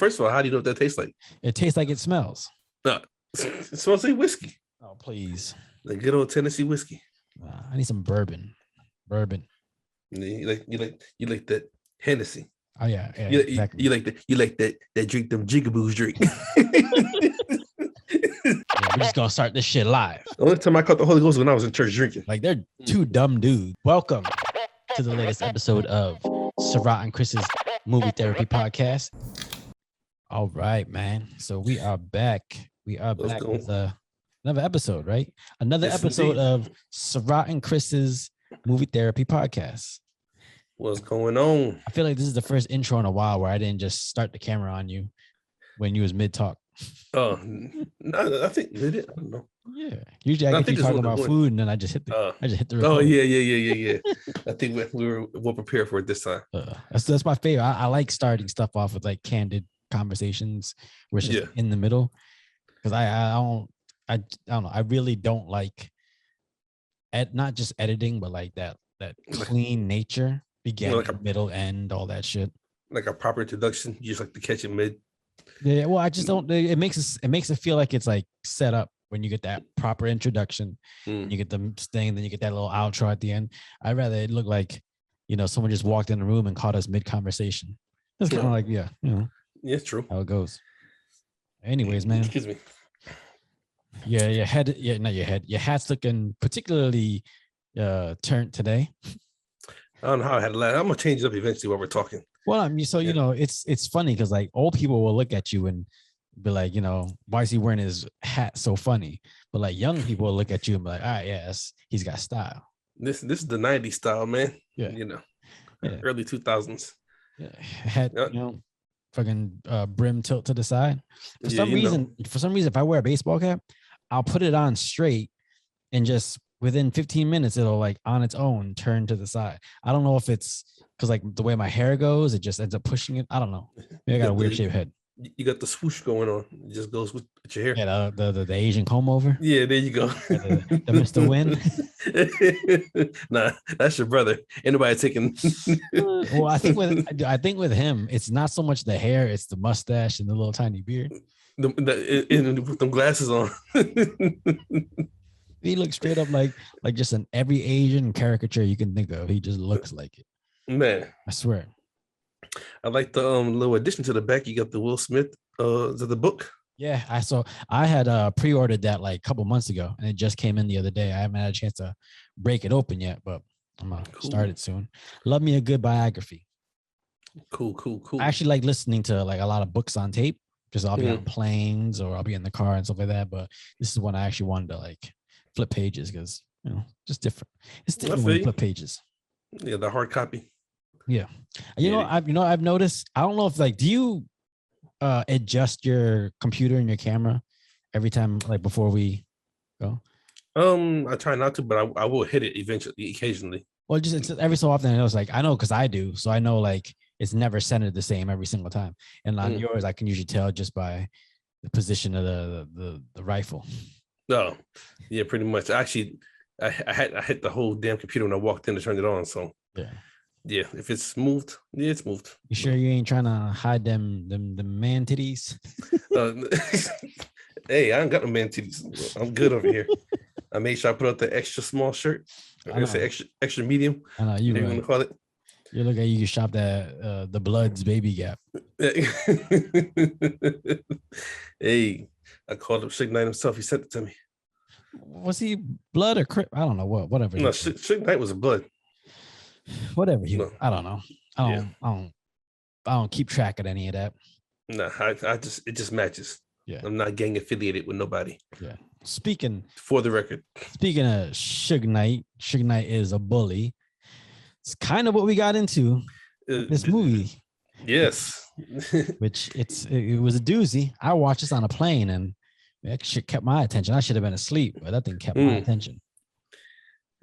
first of all, how do you know what that tastes like? It tastes like it smells. No, it smells like whiskey. Oh, please. The good old Tennessee whiskey. I need some bourbon. You like that Hennessy. Oh yeah, exactly. You like that drink them jigaboos drink. We're just gonna start this shit live. The only time I caught the Holy Ghost was when I was in church drinking. Like they're two dumb dudes. Welcome to the latest episode of Sarat and Chris's Movie Therapy Podcast. All right, man. So we are back. We are back with another episode, right? Another episode of Sarat and Chris's Movie Therapy Podcast. What's going on? I feel like this is the first intro in a while where I didn't just start the camera on you when you was mid talk. Oh, no, I think they did. I don't know. Yeah, usually I get you talking about food, and then I just hit the record. Oh yeah. I think we were well prepared for it this time. That's my favorite. I like starting stuff off with like candid conversations, which is in the middle, because I don't know. I really don't like not just editing, but like that clean nature, beginning, middle, end, all that shit. Like a proper introduction, you just like to catch it mid. Yeah, well, I just don't. It makes it feel like it's like set up when you get that proper introduction. You get the thing, then you get that little outro at the end. I'd rather it look like, someone just walked in the room and caught us mid conversation. That's kind of like, yeah, it's true how it goes. Anyways, man. Excuse me. Yeah, your head. Yeah, not your head. Your hat's looking particularly turned today. I don't know how I had it last. I'm gonna change it up eventually while we're talking. Well, it's funny because like old people will look at you and be like, why is he wearing his hat so funny? But like young people will look at you and be like, all right, yes, he's got style. This is the 90s style, man. Yeah, early 2000s. Yeah, hat, fucking brim tilt to the side. For some reason, if I wear a baseball cap, I'll put it on straight and just within 15 minutes, it'll like on its own turn to the side. I don't know if it's because like the way my hair goes, it just ends up pushing it. I don't know. Maybe I got a weird shaped head. You got the swoosh going on. It just goes with your hair. Yeah, the Asian comb over. Yeah, there you go. The Mr. Win. Nah, that's your brother. Anybody taking? Well, I think with him, it's not so much the hair; it's the mustache and the little tiny beard. With them glasses on. He looks straight up like just an every Asian caricature you can think of. He just looks like it. Man, I swear. I like the little addition to the back. You got the Will Smith the book. Yeah, I had pre-ordered that like a couple months ago, and it just came in the other day. I haven't had a chance to break it open yet, but I'm gonna start it soon. Love me a good biography. Cool. I actually like listening to like a lot of books on tape. Just I'll be on planes or I'll be in the car and stuff like that. But this is one I actually wanted to like flip pages because just different. It's different when you flip pages. Yeah, the hard copy. Yeah, I've noticed. I don't know if like, do you adjust your computer and your camera every time like before we go? I try not to, but I will hit it occasionally. Well, just every so often. I know because I do, so I know like it's never centered the same every single time. And on yours, I can usually tell just by the position of the rifle. Oh, yeah, pretty much. Actually, I hit the whole damn computer when I walked in to turn it on. So yeah, if it's moved, it's moved. You sure you ain't trying to hide them man titties? Hey, I ain't got no man titties. I'm good over here. I made sure I put out the extra small shirt. I'm gonna say extra medium. I know you want to call it. You look like you shopped at the Bloods Baby Gap. Hey, I called up Suge Knight himself. He sent it to me. Was he Blood or Crip? I don't know whatever. No, Suge Knight was a Blood. Whatever I don't know. I don't keep track of any of that. No, it just matches. Yeah, I'm not gang affiliated with nobody. Yeah. For the record. Speaking of Suge Knight is a bully. It's kind of what we got into this movie. Yes. Which it was a doozy. I watched this on a plane and that shit kept my attention. I should have been asleep, but that thing kept my attention.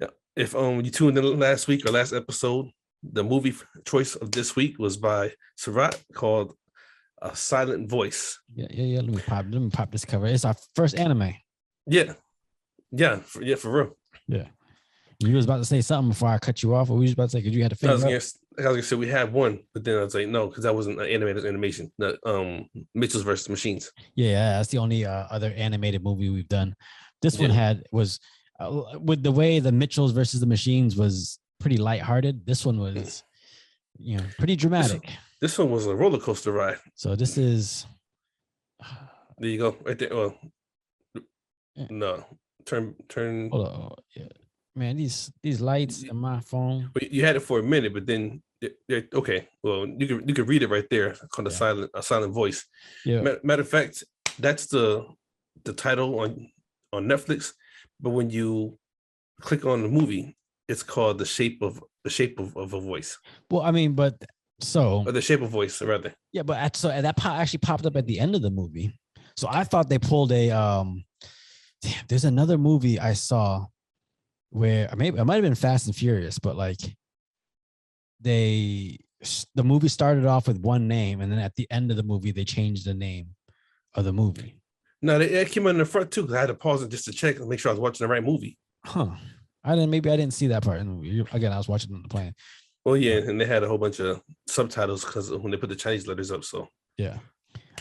Yeah. If you tuned in last week or last episode, the movie choice of this week was by Sarat called A Silent Voice. Yeah. Let me pop this cover. It's our first anime. Yeah. For real. Yeah. You was about to say something before I cut you off, or we was about to say because you had to finish. like I was gonna say, we had one, but then I was like, no, because that wasn't an animated animation. The Mitchell's versus Machines. Yeah, that's the only other animated movie we've done. This one Yeah. was with the way the Mitchells versus the Machines was pretty lighthearted. This one was, pretty dramatic. This one was a roller coaster ride. So this is. There you go, right there. Well, no, turn. Hold on. Yeah. Man, these lights in my phone. But you had it for a minute, but then okay. Well, you can read it right there called a silent voice. Yeah. Matter of fact, that's the title on Netflix. But when you click on the movie, it's called the shape of a voice. Well, I mean, but so or the shape of voice rather. Yeah, but actually popped up at the end of the movie. So I thought they pulled a damn, there's another movie I saw where maybe it might have been Fast and Furious, but like the movie started off with one name, and then at the end of the movie they changed the name of the movie. No, it came in the front too, because I had to pause it just to check and make sure I was watching the right movie. Huh. I didn't see that part in the movie. Again, I was watching on the plane. Well, yeah, and they had a whole bunch of subtitles because when they put the Chinese letters up, so yeah.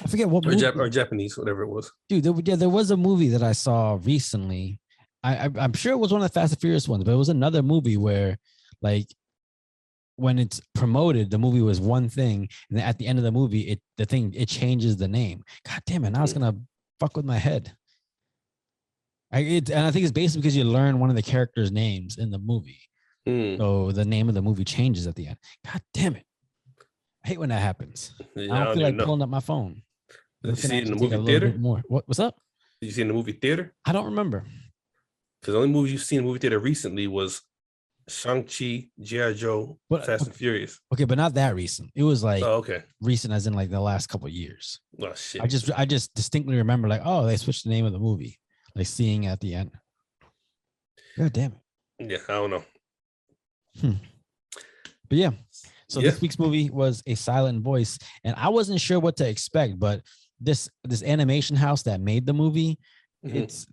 I forget what movie. Or Japanese, whatever it was. Dude, there was a movie that I saw recently. I'm sure it was one of the Fast and Furious ones, but it was another movie where, like, when it's promoted, the movie was one thing, and then at the end of the movie, it changes the name. God damn it! Now it's gonna fuck with my head. And I think it's basically because you learn one of the characters' names in the movie, so the name of the movie changes at the end. God damn it! I hate when that happens. Yeah, I don't feel like pulling up my phone. Did you see it in the movie theater? More. What's up? Did you see it in the movie theater? I don't remember. Because the only movie you've seen in the movie theater recently was Shang-Chi, G.I. Joe, Fast and Furious. Okay, but not that recent. It was like okay, recent as in like the last couple of years. Oh shit! I just distinctly remember like, oh, they switched the name of the movie, like seeing it at the end. God damn it. Yeah, I don't know. But yeah, so this week's movie was A Silent Voice, and I wasn't sure what to expect, but this animation house that made the movie, it's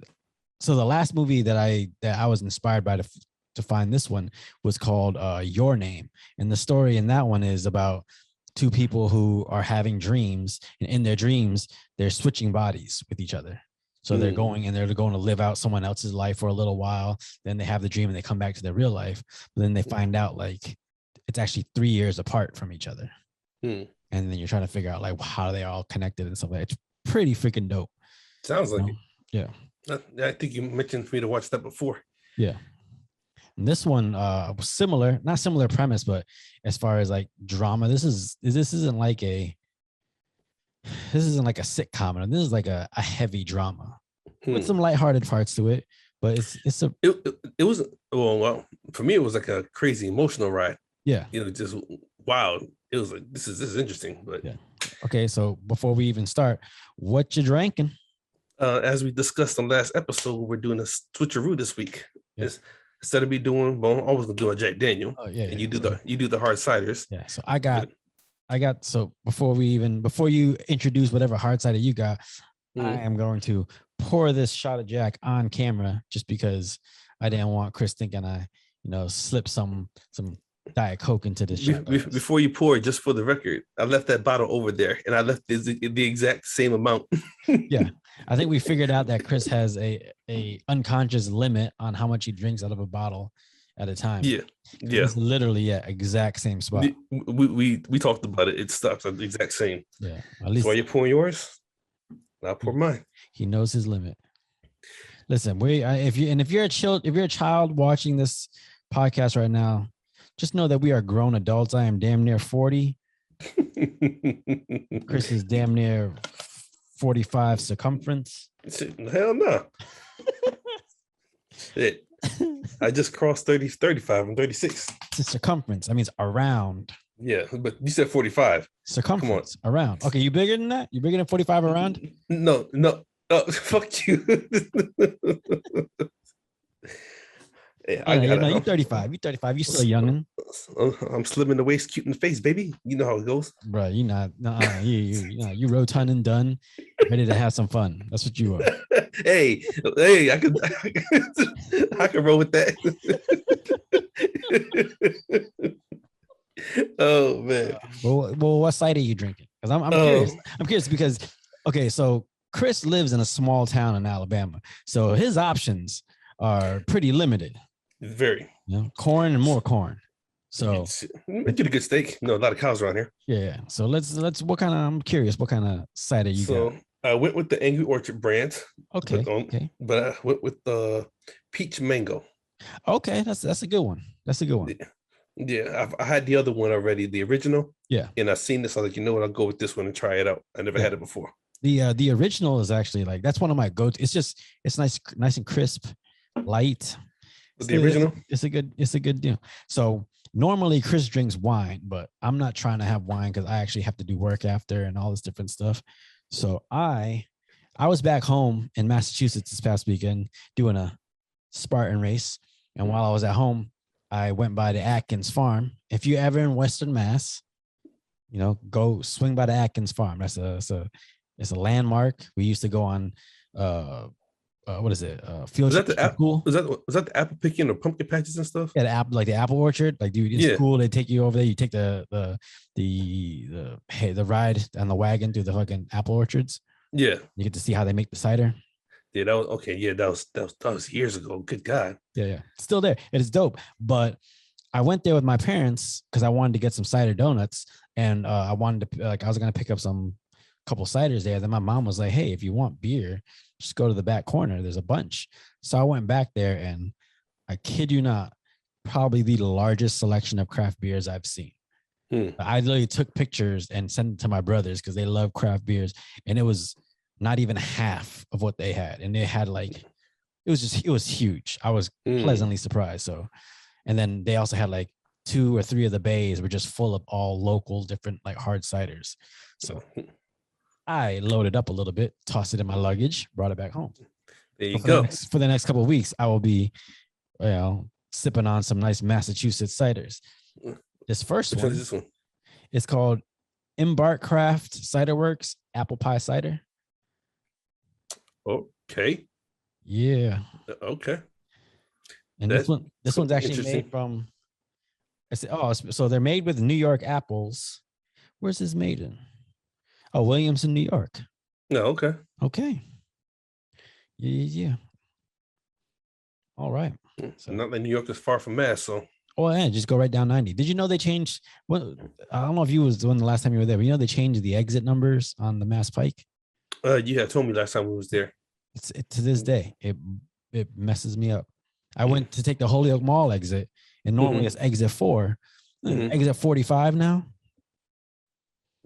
so the last movie that I was inspired by to find this one was called Your Name, and the story in that one is about two people who are having dreams, and in their dreams they're switching bodies with each other. So they're going to live out someone else's life for a little while. Then they have the dream and they come back to their real life. But then they find out like it's actually 3 years apart from each other. And then you're trying to figure out like how they all connected and stuff like that. It's pretty freaking dope. Sounds like it. Yeah. I think you mentioned for me to watch that before. Yeah. And this one was similar, not similar premise, but as far as like drama, this isn't like a sitcom, and this is like a heavy drama with some lighthearted parts to it. But it was well for me it was like a crazy emotional ride. Yeah, just wow. It was like this is interesting. But yeah. Okay, so before we even start, what you drinking? As we discussed on last episode, we're doing a switcheroo this week. Yes. Instead of me doing, well, I'm always gonna do a Jack Daniel. Oh yeah. And you do the hard ciders. Yeah. So I got so before you introduce whatever hard cider you got, I am going to pour this shot of Jack on camera just because I didn't want Chris thinking I, slip some Diet Coke into this shot. Before you pour, just for the record, I left that bottle over there and I left the exact same amount. Yeah. I think we figured out that Chris has a unconscious limit on how much he drinks out of a bottle at a time. Yeah. It's literally exact same spot. We talked about it. It stops at the exact same. Yeah. At least. So while you're pouring yours, I'll pour mine. He knows his limit. Listen, if you're a child watching this podcast right now, just know that we are grown adults. I am damn near 40. Chris is damn near 45 circumference. Hell no. I just crossed 35. I'm 36. It's circumference. That means around. Yeah, but you said 45. Circumference. Come on. Around. Okay, you bigger than that? You bigger than 45 around? No. Fuck you. You're 35. You're 35. You're still youngin'. I'm slim in the waist, cute in the face, baby. You know how it goes. Bro, you not. You rotund and done, ready to have some fun. That's what you are. Hey, I can roll with that. Oh man. Well, what cider are you drinking? Because I'm curious. I'm curious because okay, so Chris lives in a small town in Alabama, so his options are pretty limited. Very. You know, corn and more corn. So Get a good steak. No, a lot of cows around here. yeah. So let's. What kind of? I'm curious. What kind of cider you got? So I went with the Angry Orchard brand. Okay. Okay. But I went with the peach mango. Okay, that's a good one. That's a good one. Yeah, I had the other one already, the original. Yeah. And I seen this. I was like, you know what? I'll go with this one and try it out. I never had it before. The original is actually like that's one of my go-to. It's nice and crisp, light. But the original, it's a good deal. So normally Chris drinks wine, but I'm not trying to have wine because I actually have to do work after and all this different stuff. So I was back home in Massachusetts this past weekend doing a Spartan race. And while I was at home, I went by the Atkins farm. If you're ever in Western Mass, you know, go swing by the Atkins farm. It's a landmark. We used to go on what is it? Field was that the apple? Was that the apple picking or pumpkin patches and stuff? Yeah, the apple orchard. Like, dude, it's cool. They take you over there. You take the ride on the wagon through the fucking apple orchards. Yeah, you get to see how they make the cider. Yeah, that was okay. Yeah, that was years ago. Good God. Yeah, still there. It is dope. But I went there with my parents because I wanted to get some cider donuts, and I wanted to I was gonna pick up some couple ciders there. Then my mom was like, "Hey, if you want beer, just go to the back corner. There's a bunch." So I went back there, and I kid you not, probably the largest selection of craft beers I've seen. I literally took pictures and sent them to my brothers because they love craft beers, and it was not even half of what they had, and they had it was huge. I was pleasantly surprised. So, and then they also had like 2 or 3 of the bays were just full of all local different like hard ciders. So I loaded up a little bit, tossed it in my luggage, brought it back home. There you go. For the next couple of weeks, I will be, sipping on some nice Massachusetts ciders. This first one, this one? It's called Embark Craft Cider Works Apple Pie Cider. Okay. Yeah. Okay. And this one's actually made from. So they're made with New York apples. Where's this made in? Oh, Williamson, New York. No, okay. Okay. Yeah. All right. So not that New York is far from Mass, so. Oh, yeah, just go right down 90. Did you know they changed? Well, I don't know if you was the one the last time you were there, but they changed the exit numbers on the Mass Pike. You had told me last time we was there. To this day, it messes me up. I went to take the Holyoke Mall exit, and normally it's exit 4. Exit 45 now.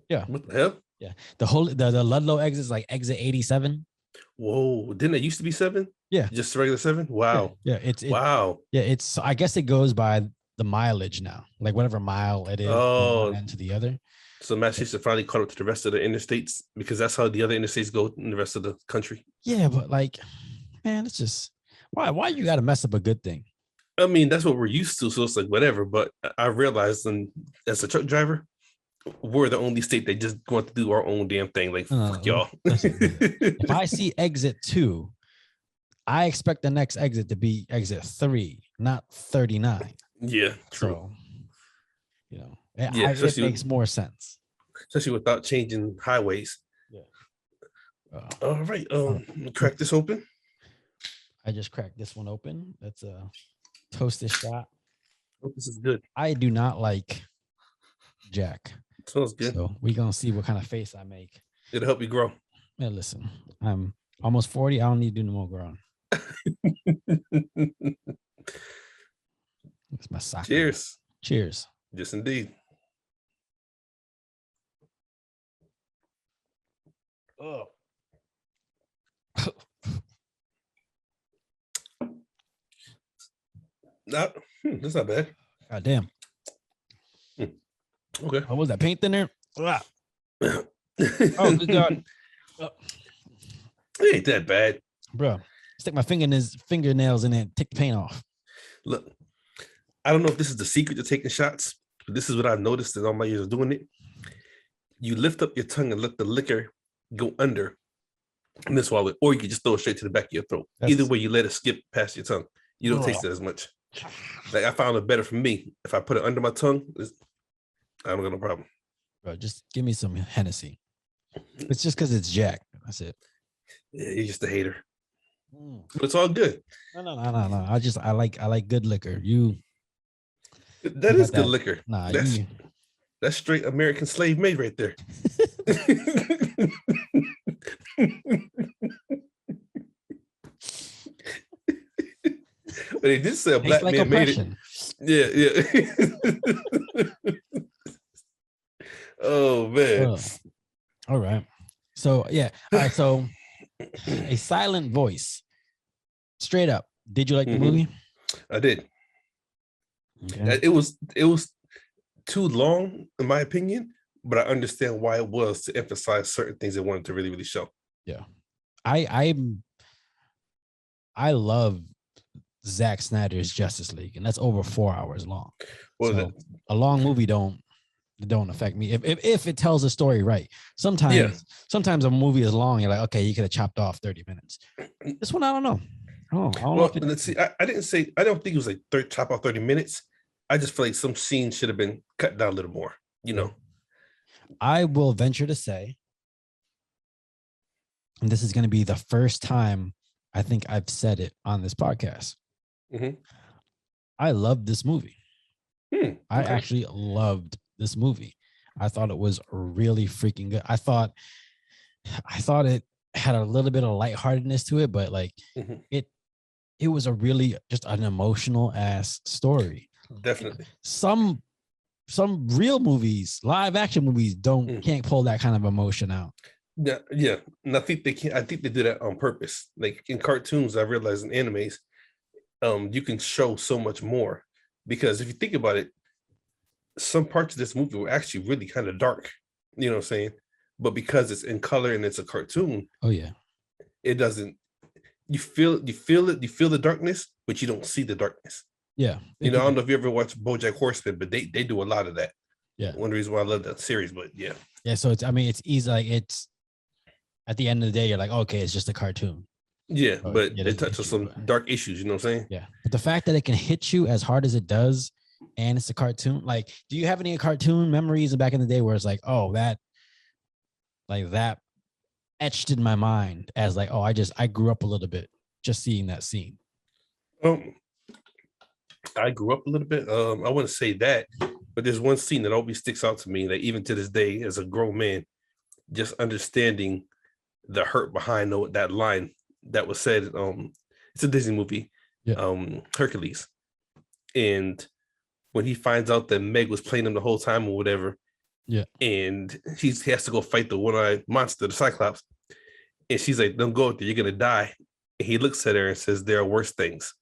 Yeah. What the hell? Yeah. The Ludlow exit is like exit 87. Whoa! Didn't it used to be 7? Yeah. Just regular 7. Wow. Yeah. Wow. Yeah. It's. I guess it goes by the mileage now, like whatever mile it is from one end to the other. So Massachusetts finally caught up to the rest of the interstates because that's how the other interstates go in the rest of the country. Yeah, but like, man, it's just why you got to mess up a good thing? I mean, that's what we're used to, so it's like whatever. But I realized, as a truck driver, we're the only state that just want to do our own damn thing. Like, fuck y'all. If I see exit 2, I expect the next exit to be exit 3, not 39. Yeah, true. So, it makes more sense. Especially without changing highways. Yeah. All right. Crack this open. I just cracked this one open. That's a toasted shot. Oh, this is good. I do not like Jack. Smells good. So we're gonna see what kind of face I make. It'll help you grow. Man, listen, I'm almost 40. I don't need to do no more growing. It's my sock. Cheers. Cheers. Yes, indeed. Oh. That's not bad. God damn. Okay. What was that paint in there? Oh, good God. It ain't that bad. Bro, stick my fingernails in there and take the paint off. Look, I don't know if this is the secret to taking shots, but this is what I've noticed in all my years of doing it. You lift up your tongue and let the liquor go under and then swallow it, or you can just throw it straight to the back of your throat. Either way, you let it skip past your tongue. You don't taste it as much. Like, I found it better for me if I put it under my tongue. I don't got no problem. Bro, just give me some Hennessy. It's just because it's Jack. That's it. Yeah, you're just a hater. But it's all good. No. I like good liquor. That is good liquor. Nah, that's straight American slave made right there. But they did say a black like man oppression. made it. Yeah. Oh man. All right. So yeah. All right. So a silent voice. Straight up. Did you like the movie? I did. Okay. It was too long, in my opinion, but I understand why it was to emphasize certain things they wanted to really, really show. Yeah. I love Zack Snyder's Justice League, and that's over 4 hours long. Well, so a long movie don't affect me if it tells the story right. Sometimes a movie is long. You're like, okay, you could have chopped off 30 minutes. This one, I don't know. I don't know. Let's see. I didn't say. I don't think it was like chop off 30 minutes. I just feel like some scenes should have been cut down a little more. You know. I will venture to say, and this is going to be the first time I think I've said it on this podcast. I loved this movie. I actually loved this movie. I thought it was really freaking good. I thought it had a little bit of lightheartedness to it, but like it was a really just an emotional ass story. Definitely. Some real movies, live action movies, can't pull that kind of emotion out. Yeah. And I think they can. I think they do that on purpose. Like in cartoons, I realize in animes, you can show so much more because if you think about it, some parts of this movie were actually really kind of dark. You know what I'm saying? But because it's in color and it's a cartoon, it doesn't. You feel it. You feel the darkness, but you don't see the darkness. Yeah. I don't know if you ever watched BoJack Horseman, but they do a lot of that. Yeah. One reason why I love that series, but yeah. Yeah. So it's easy. Like it's at the end of the day, you're like, okay, it's just a cartoon. Yeah, but it touches some dark issues. You know what I'm saying? Yeah. But the fact that it can hit you as hard as it does, and it's a cartoon. Like, do you have any cartoon memories back in the day where it's like, oh, that etched in my mind as like, oh, I grew up a little bit just seeing that scene. I grew up a little bit. I wouldn't say that, but there's one scene that always sticks out to me that even to this day, as a grown man, just understanding the hurt behind that line that was said. It's a Disney movie, Hercules, and when he finds out that Meg was playing him the whole time or whatever, and he has to go fight the one-eyed monster, the Cyclops, and she's like, "Don't go out there, you're gonna die." And he looks at her and says, "There are worse things,"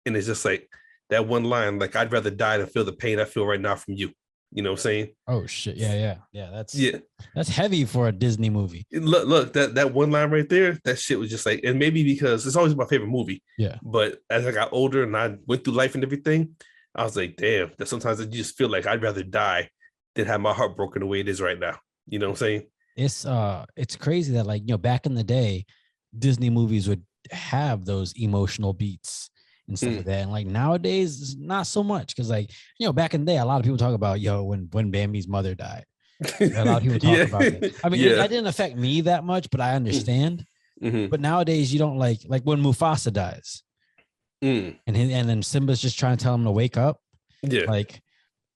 and it's just like that one line, like, "I'd rather die than feel the pain I feel right now from you." You know what I'm saying? Oh shit! Yeah. That's heavy for a Disney movie. Look, that one line right there, that shit was just like, and maybe because it's always my favorite movie. Yeah. But as I got older and I went through life and everything, I was like, damn, that sometimes I just feel like I'd rather die than have my heart broken the way it is right now. You know what I'm saying? It's crazy that, like, back in the day, Disney movies would have those emotional beats and stuff like that. And like nowadays, not so much. Cause like, back in the day, a lot of people talk about, when Bambi's mother died. A lot of people talk about it. I mean, that didn't affect me that much, but I understand. But nowadays you don't like when Mufasa dies. And then Simba's just trying to tell him to wake up. Yeah. Like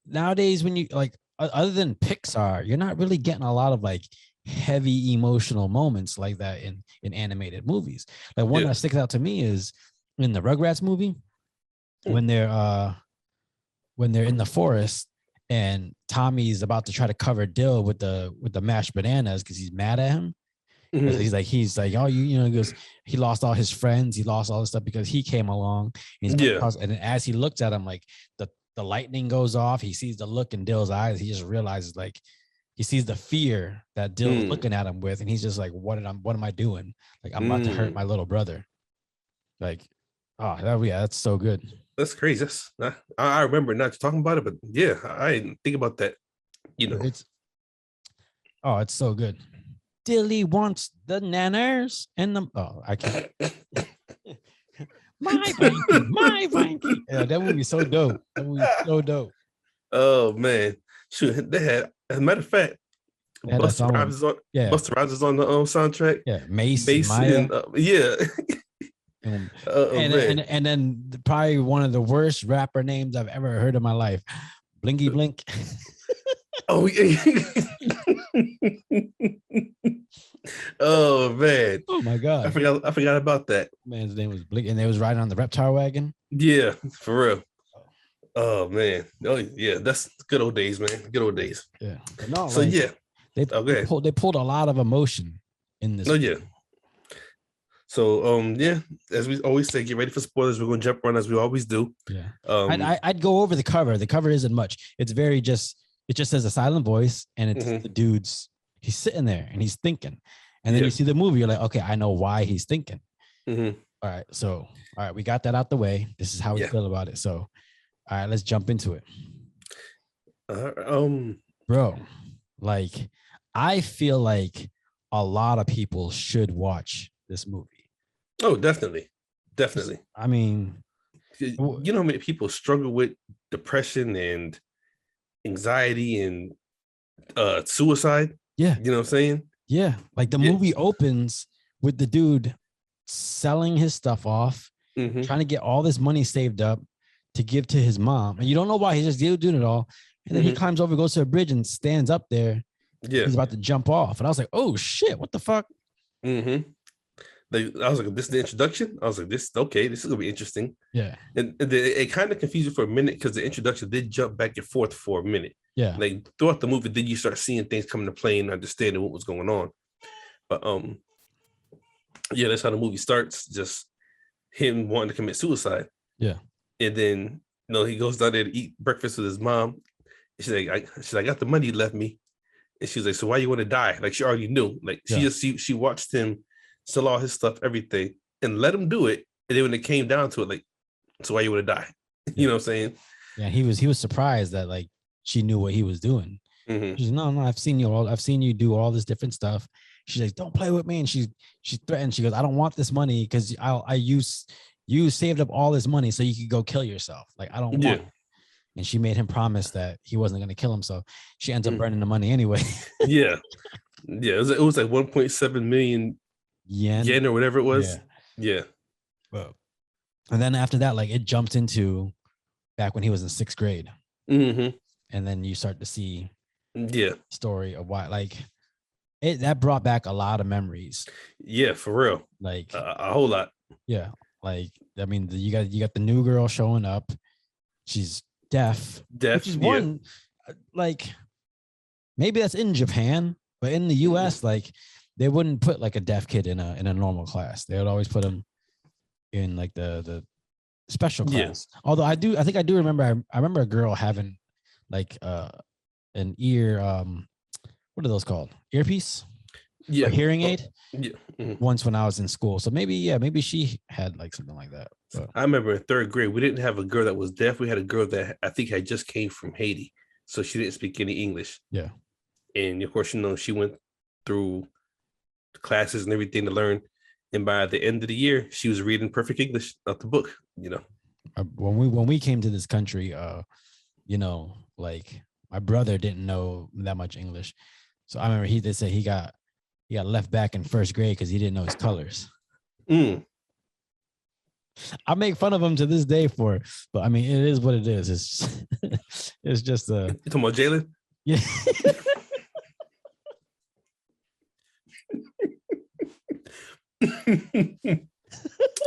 nowadays, when you like, other than Pixar, you're not really getting a lot of like heavy emotional moments like that in animated movies. Like one that sticks out to me is in the Rugrats movie when they're in the forest and Tommy's about to try to cover Dill with the mashed bananas because he's mad at him. He's like, oh, he goes, he lost all his friends, he lost all this stuff because he came along. And as he looks at him, like the lightning goes off, he sees the look in Dill's eyes, he just realizes, like, he sees the fear that Dill's looking at him with, and he's just like, what am I doing? Like, I'm about to hurt my little brother. Like, that's so good. That's crazy. I remember not talking about it, but yeah, I didn't think about that. It's so good. Dilly wants the nanners and the I can't. my Vanky. Yeah, that movie so dope. Oh man, Shoot, they had. As a matter of fact, They had that Buster song Rhymes is on. yeah, Buster Rhymes is on the soundtrack. yeah, Mace, Mace Maya, and yeah. and Man. and then probably one of the worst rapper names I've ever heard in my life, Blinky Blink. Oh yeah. Oh man. Oh my god. I forgot about that. Man's name was Blink, and they was riding on the reptile wagon. Yeah, for real. Oh man. Oh yeah, that's good old days, man. Good old days. Yeah. But no, So like, yeah. they pulled a lot of emotion in this. Oh yeah. So yeah, as we always say, get ready for spoilers. We're gonna jump around as we always do. Yeah. I'd go over the cover. The cover isn't much. It's very just it just says a silent voice, and it's the dude's he's sitting there and he's thinking. And then you see the movie, you're like, okay, I know why he's thinking. All right. So all right, we got that out the way. This is how we feel about it. So all right, let's jump into it. Bro, like I feel like a lot of people should watch this movie. Oh, definitely. I mean, you know how many people struggle with depression and anxiety and suicide? Yeah. You know what I'm saying? Yeah. Like the movie opens with the dude selling his stuff off, trying to get all this money saved up to give to his mom. And you don't know why, he's just doing it all. And then he climbs over, goes to a bridge and stands up there. Yeah. He's about to jump off. And I was like, oh shit, what the fuck? I was like, this is the introduction? I was like, this is gonna be interesting. Yeah. And it kind of confused you for a minute because the introduction did jump back and forth for a minute. Yeah. Like throughout the movie, then you start seeing things coming to play and understanding what was going on. But yeah, that's how the movie starts. Just him wanting to commit suicide. Yeah. And then he goes down there to eat breakfast with his mom. She's like, I got the money you left me. And she's like, so why you want to die? Like she already knew. Like she watched him sell all his stuff, everything, and let him do it. And then when it came down to it, like, so why you want to die? You know what I'm saying? Yeah, he was surprised that like she knew what he was doing. She's no, I've seen you do all this different stuff. She's like, don't play with me. And she threatened. She goes, I don't want this money because you saved up all this money so you could go kill yourself. Like, I don't want it. And she made him promise that he wasn't going to kill him. So she ends up burning the money anyway. Yeah. It was like 1.7 million yen or whatever it was. Yeah. Well, and then after that, like it jumps into back when he was in 6th grade. And then you start to see story of why, like that brought back a lot of memories. Yeah, for real. Like a whole lot. Yeah. Like, I mean, you got the new girl showing up. She's deaf, which is one, like maybe that's in Japan, but in the US, like they wouldn't put like a deaf kid in a normal class. They would always put him in like the special class. Although I think I do remember, I remember a girl having like an ear, what are those called? Earpiece? Yeah. A hearing aid? Yeah. Once when I was in school. So maybe she had like something like that. But I remember in 3rd grade, we didn't have a girl that was deaf. We had a girl that I think had just came from Haiti. So she didn't speak any English. Yeah. And of course, she went through classes and everything to learn. And by the end of the year, she was reading perfect English out the book, When we came to this country, like my brother didn't know that much English. So I remember he did say he got left back in 1st grade because he didn't know his colors. I make fun of him to this day for it, but I mean, it is what it is. It's just you talking about Jalen? Yeah.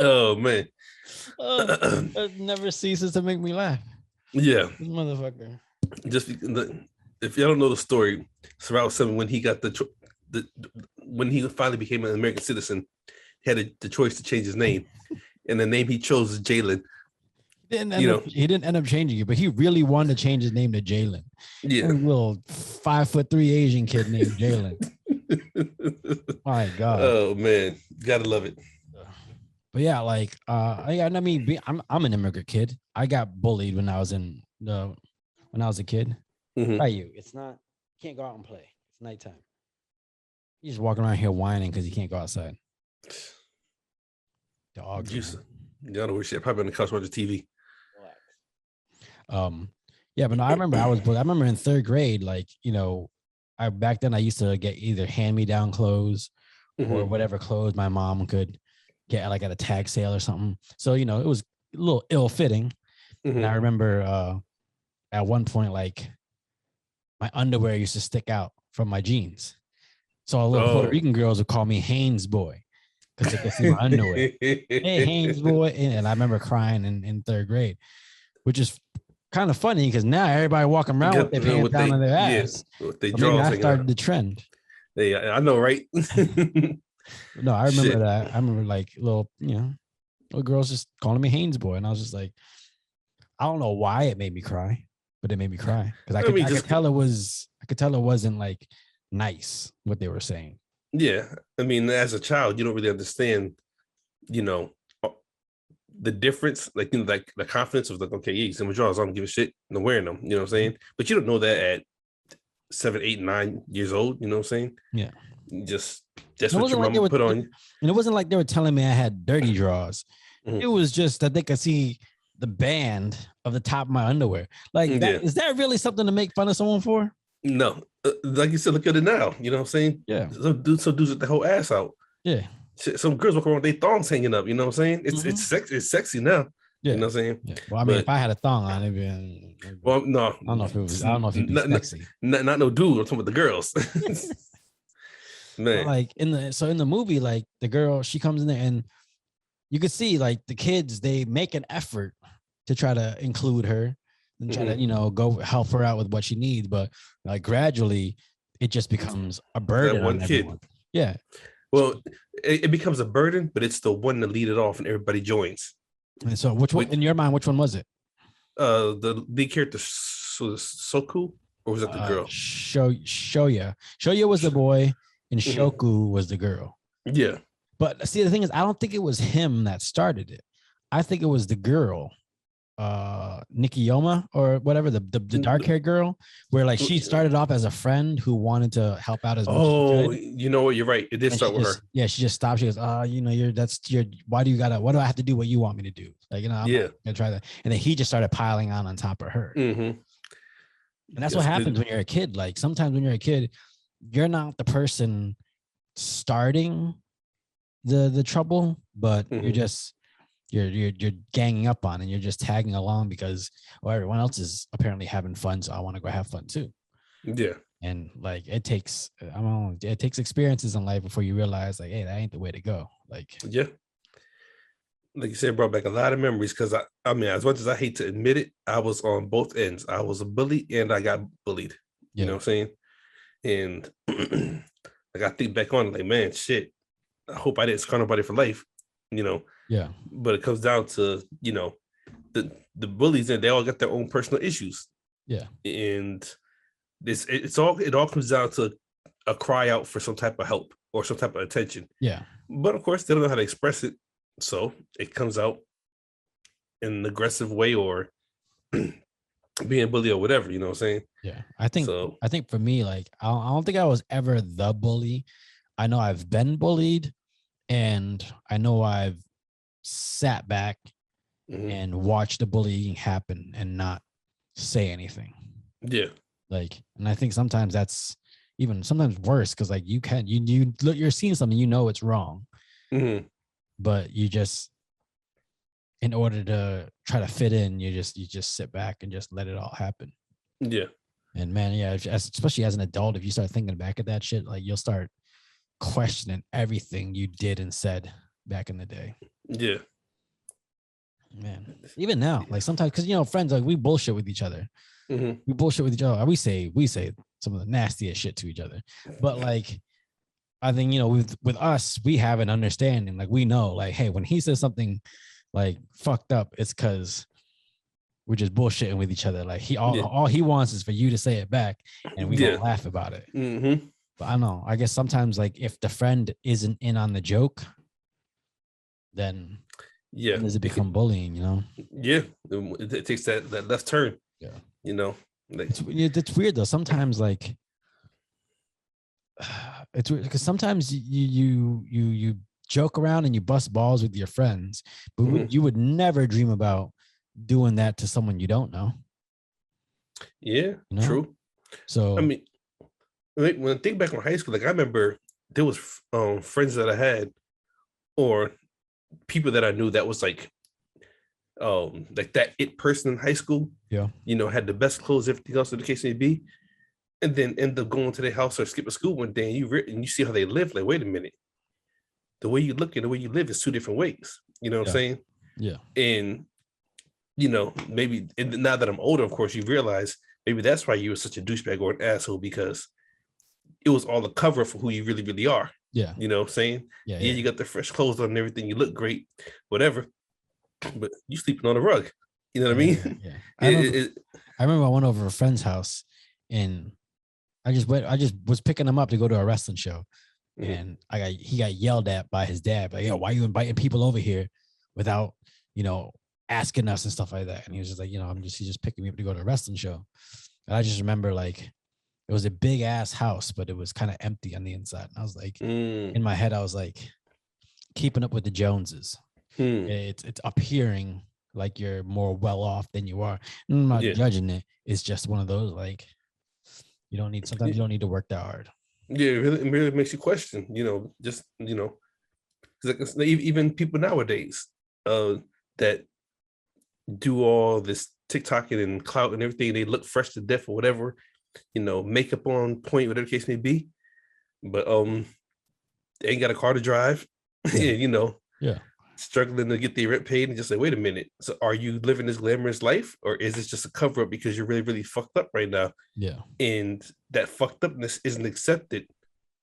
Oh man. It never ceases to make me laugh. Yeah. This motherfucker. Just if you don't know the story, Sorrel 7, when he got when he finally became an American citizen, he had the choice to change his name, and the name he chose is Jalen. He didn't end up changing it, but he really wanted to change his name to Jalen. Yeah, a little 5'3" Asian kid named Jalen. My God. Oh man, gotta love it. But yeah, like I mean, I'm an immigrant kid. I got bullied when I was a kid. By you, it's not. You can't go out and play. It's nighttime. You just walking around here whining because you can't go outside. Dogs. You know shit. Probably on the couch watching TV. Yeah, but no, I remember I remember in third grade, like, I back then I used to get either hand-me-down clothes or whatever clothes my mom could get like at a tag sale or something. So, it was a little ill-fitting. And I remember at one point, like my underwear used to stick out from my jeans. So all little Puerto Rican girls would call me Haynes boy because they could see my underwear. Hey, Haynes boy. And I remember crying in third grade, which is kind of funny because now everybody walking around with their pants down on their ass. With they so maybe I started out. the trend. Yeah, I know, right? No, I remember that. I remember like little girls just calling me Haynes boy. And I was just like, I don't know why it made me cry, but it made me cry because I could tell it wasn't like nice what they were saying. Yeah, I mean, as a child, you don't really understand, the difference, like like the confidence of like, okay, yeah, some draws, I don't give a shit, I'm wearing them, you know what I'm saying? But you don't know that at 7, 8, 9 years old, you know what I'm saying? Yeah, just that's what your mom put on you. And it wasn't like they were telling me I had dirty draws. It was just that they could see the band of the top of my underwear. Like, that, is that really something to make fun of someone for? No, like you said, look at it now. You know what I'm saying? Yeah. So dudes with the whole ass out. Yeah. Some girls walk around with their thongs hanging up. You know what I'm saying? It's sexy now. Yeah. You know what I'm saying? Yeah. Well, I mean, if I had a thong on, it'd be. Well, no. I don't know if it was. I don't know if it'd be sexy. Not no dude. I'm talking about the girls. Man, like in the movie, like the girl, she comes in there and you could see like the kids, they make an effort to try to include her and try to, go help her out with what she needs. But like gradually it just becomes a burden that one on kid. Everyone. Yeah. Well, it becomes a burden, but it's the one to lead it off and everybody joins. And so which one, in your mind, which one was it? The lead character, Soku, or was that the girl? Shoya. Shoya was the boy and Shoku was the girl. Yeah. But see, the thing is, I don't think it was him that started it. I think it was the girl, Nikiyoma or whatever, the dark-haired girl, where like she started off as a friend who wanted to help out as much as she could. You know what? You're right. It did start with her. Yeah, she just stopped. She goes, what do I have to do what you want me to do? Like, I'm not gonna try that. And then he just started piling on top of her. And that's what happens when you're a kid. Like sometimes when you're a kid, you're not the person starting the trouble, but you're ganging up on and you're just tagging along because everyone else is apparently having fun, so I want to go have fun too. Yeah. And like it takes experiences in life before you realize like, hey, that ain't the way to go. Like, yeah, like you said, it brought back a lot of memories because I mean, as much as I hate to admit it, I was on both ends. I was a bully and I got bullied. You know what I'm saying? And like I think back on like, man, shit, I hope I didn't scar nobody for life, Yeah. But it comes down to, the bullies, and they all got their own personal issues. Yeah. And it all comes down to a cry out for some type of help or some type of attention. Yeah. But of course, they don't know how to express it. So it comes out in an aggressive way or being bullied or whatever, you know what I'm saying? Yeah. I think for me, like, I don't think I was ever the bully. I know I've been bullied and I know I've sat back and watched the bullying happen and not say anything. Yeah. Like, and I think sometimes that's even sometimes worse because like you're seeing something, it's wrong. But you just, in order to try to fit in, you just sit back and just let it all happen. Yeah. And man, yeah, especially as an adult, if you start thinking back at that shit, like you'll start questioning everything you did and said back in the day. Yeah. Man, even now, like sometimes, because friends, like we bullshit with each other. We bullshit with each other. We say some of the nastiest shit to each other. But like, I think with us, we have an understanding. Like we know, like, hey, when he says something like fucked up, it's because we're just bullshitting with each other. Like all he wants is for you to say it back, and we gonna laugh about it. But I don't know. I guess sometimes, like, if the friend isn't in on the joke, then does it become bullying? Yeah, it takes that left turn. Yeah, like it's weird though. Sometimes, like, it's weird because sometimes you joke around and you bust balls with your friends, but you would never dream about doing that to someone you don't know. Yeah, You know, true. I so mean, like, when I think back on high school, like I remember there was friends that I had or people that I knew that was like that it person in high school, yeah, had the best clothes, everything else, in the case may be, and then end up going to their house or skipping school one day, and and you see how they live. Like, wait a minute, the way you look and the way you live is two different ways. You know what I'm yeah, saying? yeah, And maybe and now that I'm older, of course, you realize maybe that's why you were such a douchebag or an asshole because it was all a cover for who you really, really are. yeah, You know what I'm saying? yeah, Yeah, yeah, you got the fresh clothes on and everything, you look great, whatever, but you sleeping on the rug. You know what I yeah, mean? yeah, yeah. It, it, I remember I went over a friend's house, and I just was picking him up to go to a wrestling show, mhm. and he got yelled at by his dad, like, yo, why are you inviting people over here without, you know, asking us and stuff like that? And he was just like, he's just picking me up to go to a wrestling show. And I just remember, like, it was a big ass house, but it was kind of empty on the inside. And I was like, Mm, in my head, I was like, keeping up with the Joneses. hmm. It's appearing like you're more well off than you are. And I'm not Yeah. judging it. It's just one of those, like, sometimes Yeah, you don't need to work that hard. yeah, it really makes you question, just 'cause even people nowadays, that do all this TikToking and clout and everything, they look fresh to death or whatever, makeup on point, whatever the case may be. But they ain't got a car to drive, Yeah. and Yeah. struggling to get their rent paid, and just say, wait a minute, so are you living this glamorous life, or is this just a cover up because you're really, really fucked up right now? Yeah. And that fucked upness isn't accepted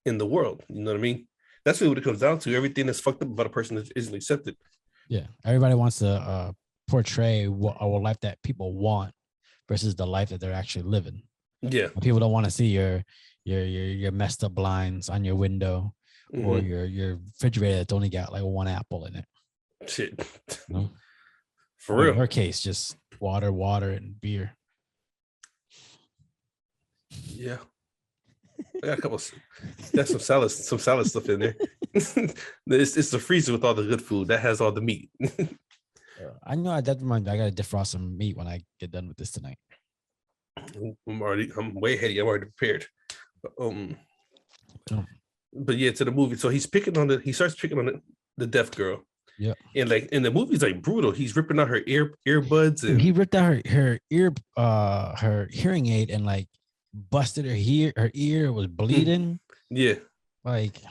in the world. You know what I mean? That's really what it comes down to. Everything that's fucked up about a person that isn't accepted. Yeah. Everybody wants to portray a life that people want versus the life that they're actually living. Yeah. People don't want to see your messed up blinds on your window, or Mm-hmm. your refrigerator that's only got like one apple in it. Shit. You know? For Or in real. your case, just water, and beer. Yeah. I got a couple. There's some salad stuff in there. It's the freezer with all the good food that has all the meat. I know. I gotta defrost some meat when I get done with this tonight. I'm way ahead of you. I'm already prepared. Um, Oh. but yeah, to the movie. So he starts picking on the deaf girl. Yeah. And like in the movie's like brutal. He's ripping out her earbuds and He ripped out her hearing aid and like busted her ear. Her ear was bleeding. yeah. Like,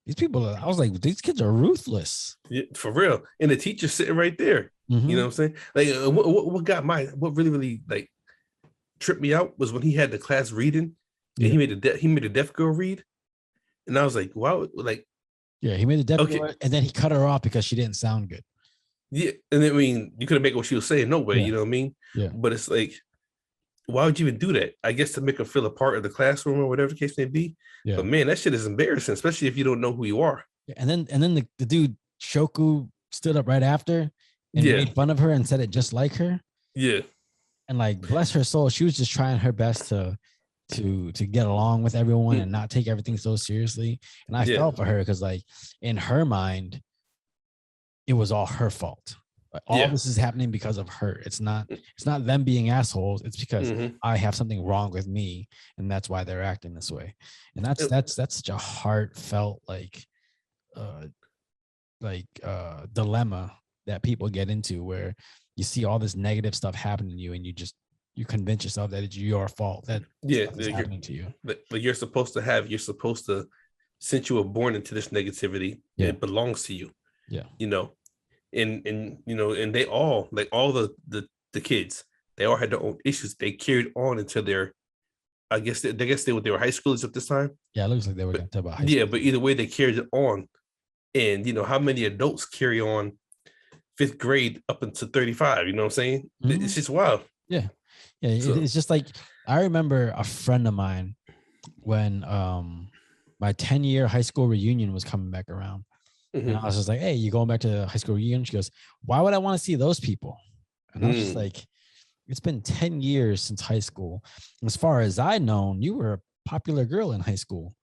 these people, I was like, these kids are ruthless. Yeah, for real. And the teacher's sitting right there. Mhm. You know what I'm saying? Like, what really, really like tripped me out was when he had the class reading, and Yeah. he made a deaf girl read, and I was like, wow, like, Yeah, he made a deaf okay, girl, and then he cut her off because she didn't sound good. yeah, and I mean, you couldn't make what she was saying, no way, Yeah. you know what I mean? Yeah. But it's like, why would you even do that? I guess to make her feel a part of the classroom or whatever the case may be. Yeah. But man, that shit is embarrassing, especially if you don't know who you are. And then the dude Shoku stood up right after and Yeah. made fun of her and said it just like her. Yeah. And like, bless her soul, she was just trying her best to get along with everyone and not take everything so seriously. And I felt for her because, like, in her mind, it was all her fault. Like, all this is happening because of her. It's not them being assholes. It's because I have something wrong with me, and that's why they're acting this way. And that's such a heartfelt dilemma that people get into, where you see all this negative stuff happening to you, and you convince yourself that it's your fault that it's happening to you. But you're supposed to, since you were born into this negativity, it belongs to you. Yeah. And they all, like, all the kids, they all had their own issues. They carried on until I guess they were high schoolers at this time. Yeah, it looks like they were going to talk about high school. Yeah, but either way, they carried it on. And how many adults carry on 5th grade up until 35? You know what I'm saying? Mm-hmm. It's just wild. Yeah. Yeah. It's just like, I remember a friend of mine when my 10-year high school reunion was coming back around. And I was just like, hey, you going back to high school reunion? She goes, why would I want to see those people? And I was just like, it's been 10 years since high school. As far as I known, you were a popular girl in high school.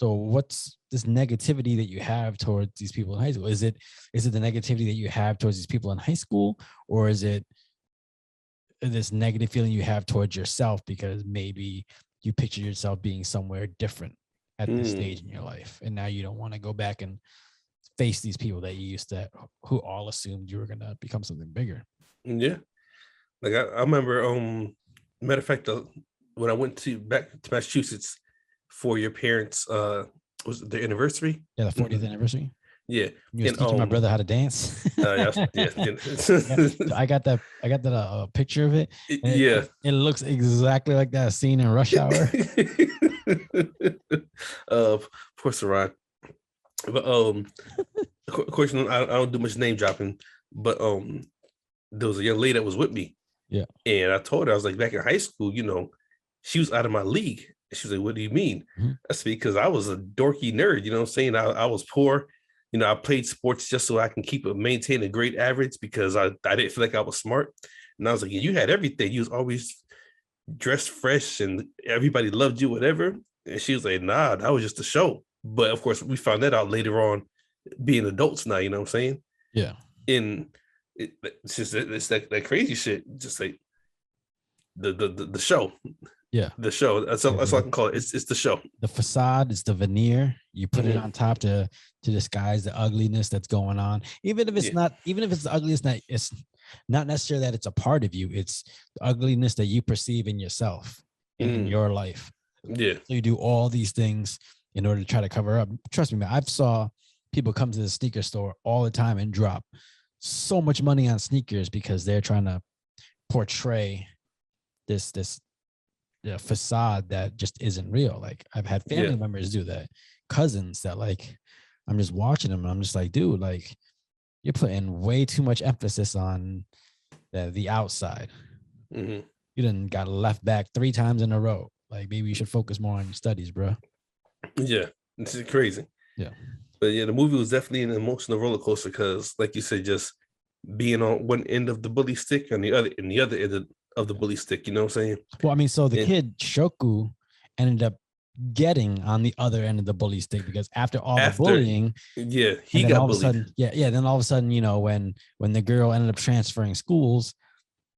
So what's this negativity that you have towards these people in high school? Is it the negativity that you have towards these people in high school, or is it this negative feeling you have towards yourself because maybe you picture yourself being somewhere different at this stage in your life, and now you don't want to go back and face these people that you used to, who all assumed you were gonna become something bigger. Yeah, like I remember. Matter of fact, when I went back to Massachusetts for your parents, was it their anniversary? Yeah, the 40th anniversary. Yeah, You was teaching my brother how to dance. Yeah. I got that picture of it. Yeah, it looks exactly like that scene in Rush Hour. Poor Saran. But of course, I don't do much name dropping. But there was a young lady that was with me. Yeah, and I told her, I was like, back in high school, she was out of my league. And she was like, "What do you mean?" Mm-hmm. That's because I was a dorky nerd. You know what I'm saying? I was poor. I played sports just so I can maintain a great average because I didn't feel like I was smart. And I was like, you had everything. You was always dressed fresh and everybody loved you, whatever. And she was like, nah, that was just a show. But of course, we found that out later on, being adults now, you know what I'm saying? Yeah. And it's just, it's that crazy shit. Just like the show. Yeah. The show. That's all I can call it. It's the show. The facade is the veneer. You put it on top to disguise the ugliness that's going on. Even if it's the ugliness that it's not necessarily that it's a part of you, it's the ugliness that you perceive in yourself in your life. Yeah. So you do all these things in order to try to cover up. Trust me, man, I've saw people come to the sneaker store all the time and drop so much money on sneakers because they're trying to portray this facade that just isn't real. Like I've had family members do that, cousins that like, I'm just watching them and I'm just like, dude, like you're putting way too much emphasis on the outside. You done got left back 3 times in a row. Like maybe you should focus more on your studies, bro. Yeah, this is crazy. Yeah. But yeah, the movie was definitely an emotional roller coaster because, like you said, just being on one end of the bully stick and the other end of the bully stick. You know what I'm saying? Well, I mean, so the kid Shoku ended up getting on the other end of the bully stick because after the bullying, he got bullied. Sudden, then all of a sudden, when the girl ended up transferring schools,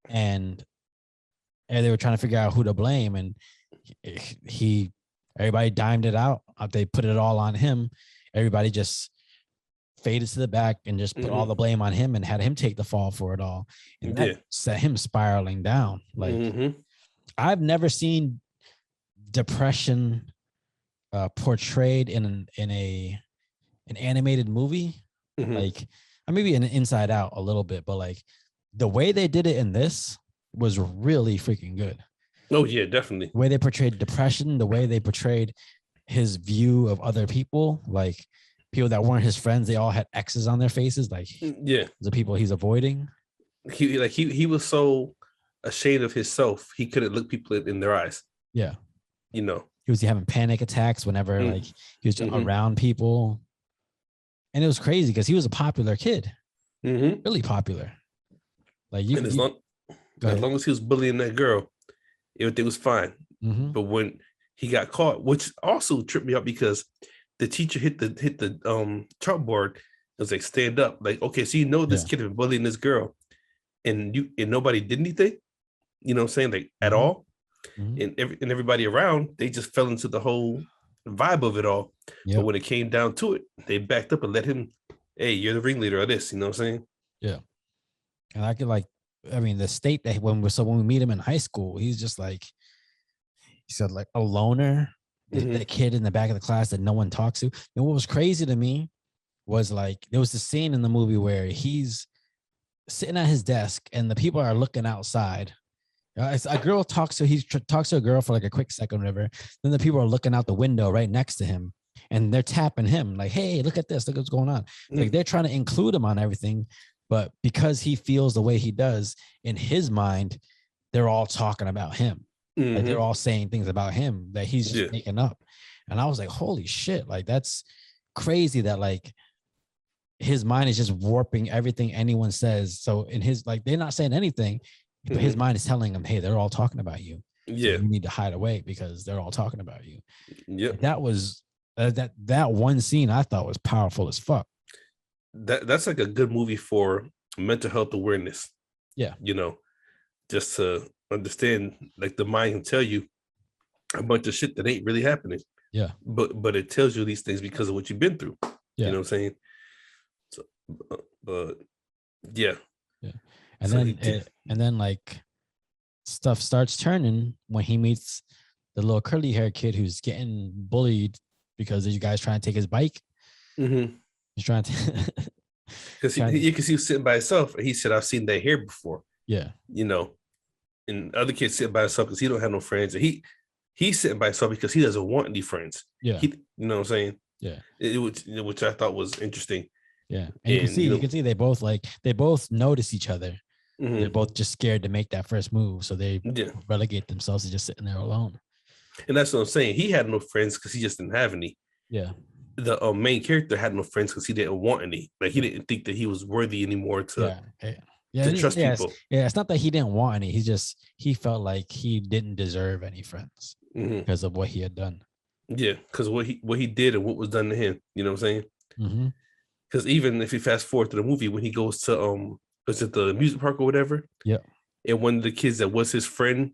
and they were trying to figure out who to blame, and everybody dimed it out. They put it all on him. Everybody just faded to the back and just put all the blame on him and had him take the fall for it all. And that set him spiraling down. Like I've never seen depression portrayed in an animated movie. Like maybe in Inside Out a little bit, but like the way they did it in this was really freaking good. Oh yeah, definitely. The way they portrayed depression, the way they portrayed his view of other people, like people that weren't his friends, they all had X's on their faces, like the people he's avoiding. He was so ashamed of himself, he couldn't look people in their eyes. Yeah, he was having panic attacks whenever like he was around people, and it was crazy because he was a popular kid, really popular. Like as long as he was bullying that girl, everything was fine. But when he got caught, which also tripped me up because the teacher hit the chalkboard. It was like, stand up. Like, okay, so this kid had been bullying this girl, and nobody did anything. You know what I'm saying? Like at all. And everybody around, they just fell into the whole vibe of it all. But when it came down to it, they backed up and let him, hey, you're the ringleader of this. You know what I'm saying? Yeah. And I could the state that when we meet him in high school, he's just like, he said like a loner, that kid in the back of the class that no one talks to. And what was crazy to me was like, there was the scene in the movie where he's sitting at his desk and the people are looking outside. A girl talks to a girl for like a quick second, whatever. Then the people are looking out the window right next to him and they're tapping him like, hey, look at this, look what's going on. Like they're trying to include him on everything. But because he feels the way he does in his mind, they're all talking about him. Like they're all saying things about him that he's just making up. And I was like, holy shit, like that's crazy that like his mind is just warping everything anyone says. So in his, like, they're not saying anything, but his mind is telling him, hey, they're all talking about you. Yeah. So you need to hide away because they're all talking about you. Yeah. That was that one scene I thought was powerful as fuck. That's like a good movie for mental health awareness. Yeah. just to understand, like the mind can tell you a bunch of shit that ain't really happening. Yeah. But it tells you these things because of what you've been through. Yeah. You know what I'm saying? So, but yeah. Yeah. And then like stuff starts turning when he meets the little curly hair kid who's getting bullied because these guys trying to take his bike. Mm-hmm. He's trying to because you can see him sitting by himself, and he said, "I've seen that hair before." Yeah, you know, and other kids sitting by himself because he don't have no friends, and he's sitting by himself because he doesn't want any friends. Yeah, you know what I'm saying? Yeah, which I thought was interesting. Yeah, and you can see they both notice each other. Mm-hmm. They're both just scared to make that first move, so they relegate themselves to just sitting there alone. And that's what I'm saying. He had no friends because he just didn't have any. Yeah. The main character had no friends because he didn't want any. Like he didn't think that he was worthy anymore to trust people. It's not that he didn't want any. He felt like he didn't deserve any friends because of what he had done. Yeah, because what he did and what was done to him. You know what I'm saying? Because even if you fast forward to the movie when he goes to was it the music park or whatever? Yeah. And one of the kids that was his friend,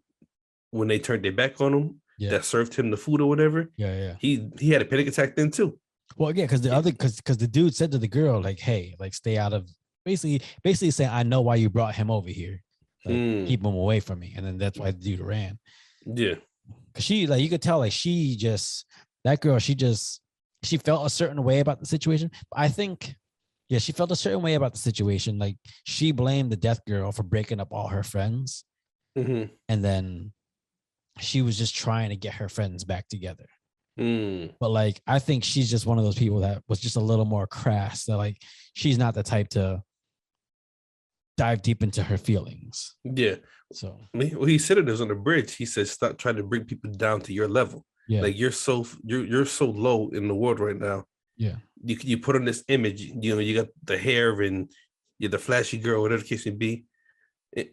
when they turned their back on him, that served him the food or whatever. Yeah. He had a panic attack then too. Well, yeah, because the dude said to the girl, like, "Hey, like, stay out of." Basically saying, "I know why you brought him over here. Like, keep him away from me." And then that's why the dude ran. Yeah, because she, like, you could tell, like, she felt a certain way about the situation. But I think, yeah, she felt a certain way about the situation. Like, she blamed the death girl for breaking up all her friends, and then she was just trying to get her friends back together. But like, I think she's just one of those people that was just a little more crass. That like, she's not the type to dive deep into her feelings. Yeah. So he said it was on the bridge. He said, "Stop trying to bring people down to your level. Yeah. Like you're so low in the world right now. Yeah. You put on this image. You know, you got the hair and you're the flashy girl, whatever the case may be,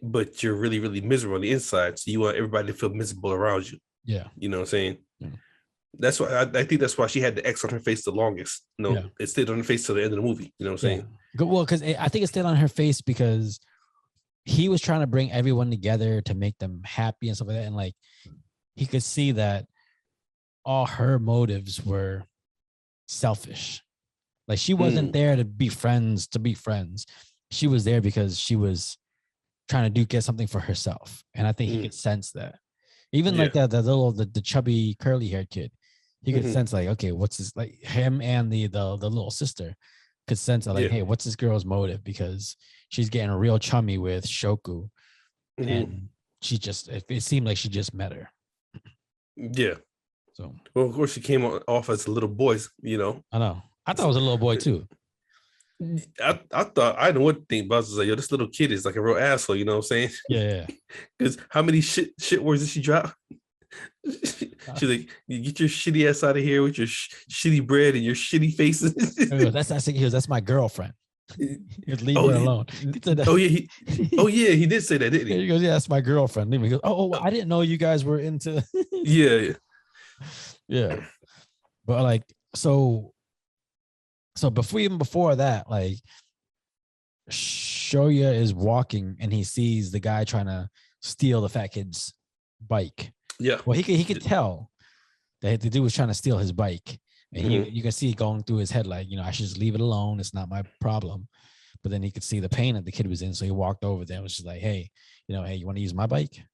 but you're really, really miserable on the inside. So you want everybody to feel miserable around you. Yeah. You know what I'm saying? Yeah. That's why I think that's why she had the X on her face the longest. It stayed on her face till the end of the movie. You know what I'm saying? Well, because I think it stayed on her face because he was trying to bring everyone together to make them happy and stuff like that. And like, he could see that all her motives were selfish. Like, she wasn't there to be friends. She was there because she was trying to get something for herself. And I think he could sense that. Even like the chubby curly haired kid, he could sense like, okay, what's this, like him and the little sister could sense like, hey, what's this girl's motive? Because she's getting real chummy with Shoku. And she just, it seemed like she just met her. Yeah. So, well, of course she came off as a little boy, you know. I know. I thought it was a little boy too. I thought, I know what to think about. I was like, yo, this little kid is like a real asshole, you know what I'm saying? Yeah. Because how many shit words did she drop? She's like, you get your shitty ass out of here with your shitty bread and your shitty faces. That's my girlfriend. Leave her alone. He did say that, didn't he? He goes, yeah, that's my girlfriend. Leave me. He goes, I didn't know you guys were into. Yeah. But like, so before that, like, Shoya is walking and he sees the guy trying to steal the fat kid's bike. Yeah. Well, he could tell that the dude was trying to steal his bike. And you can see it going through his head, like, I should just leave it alone. It's not my problem. But then he could see the pain that the kid was in. So he walked over there and was just like, hey, hey, you want to use my bike?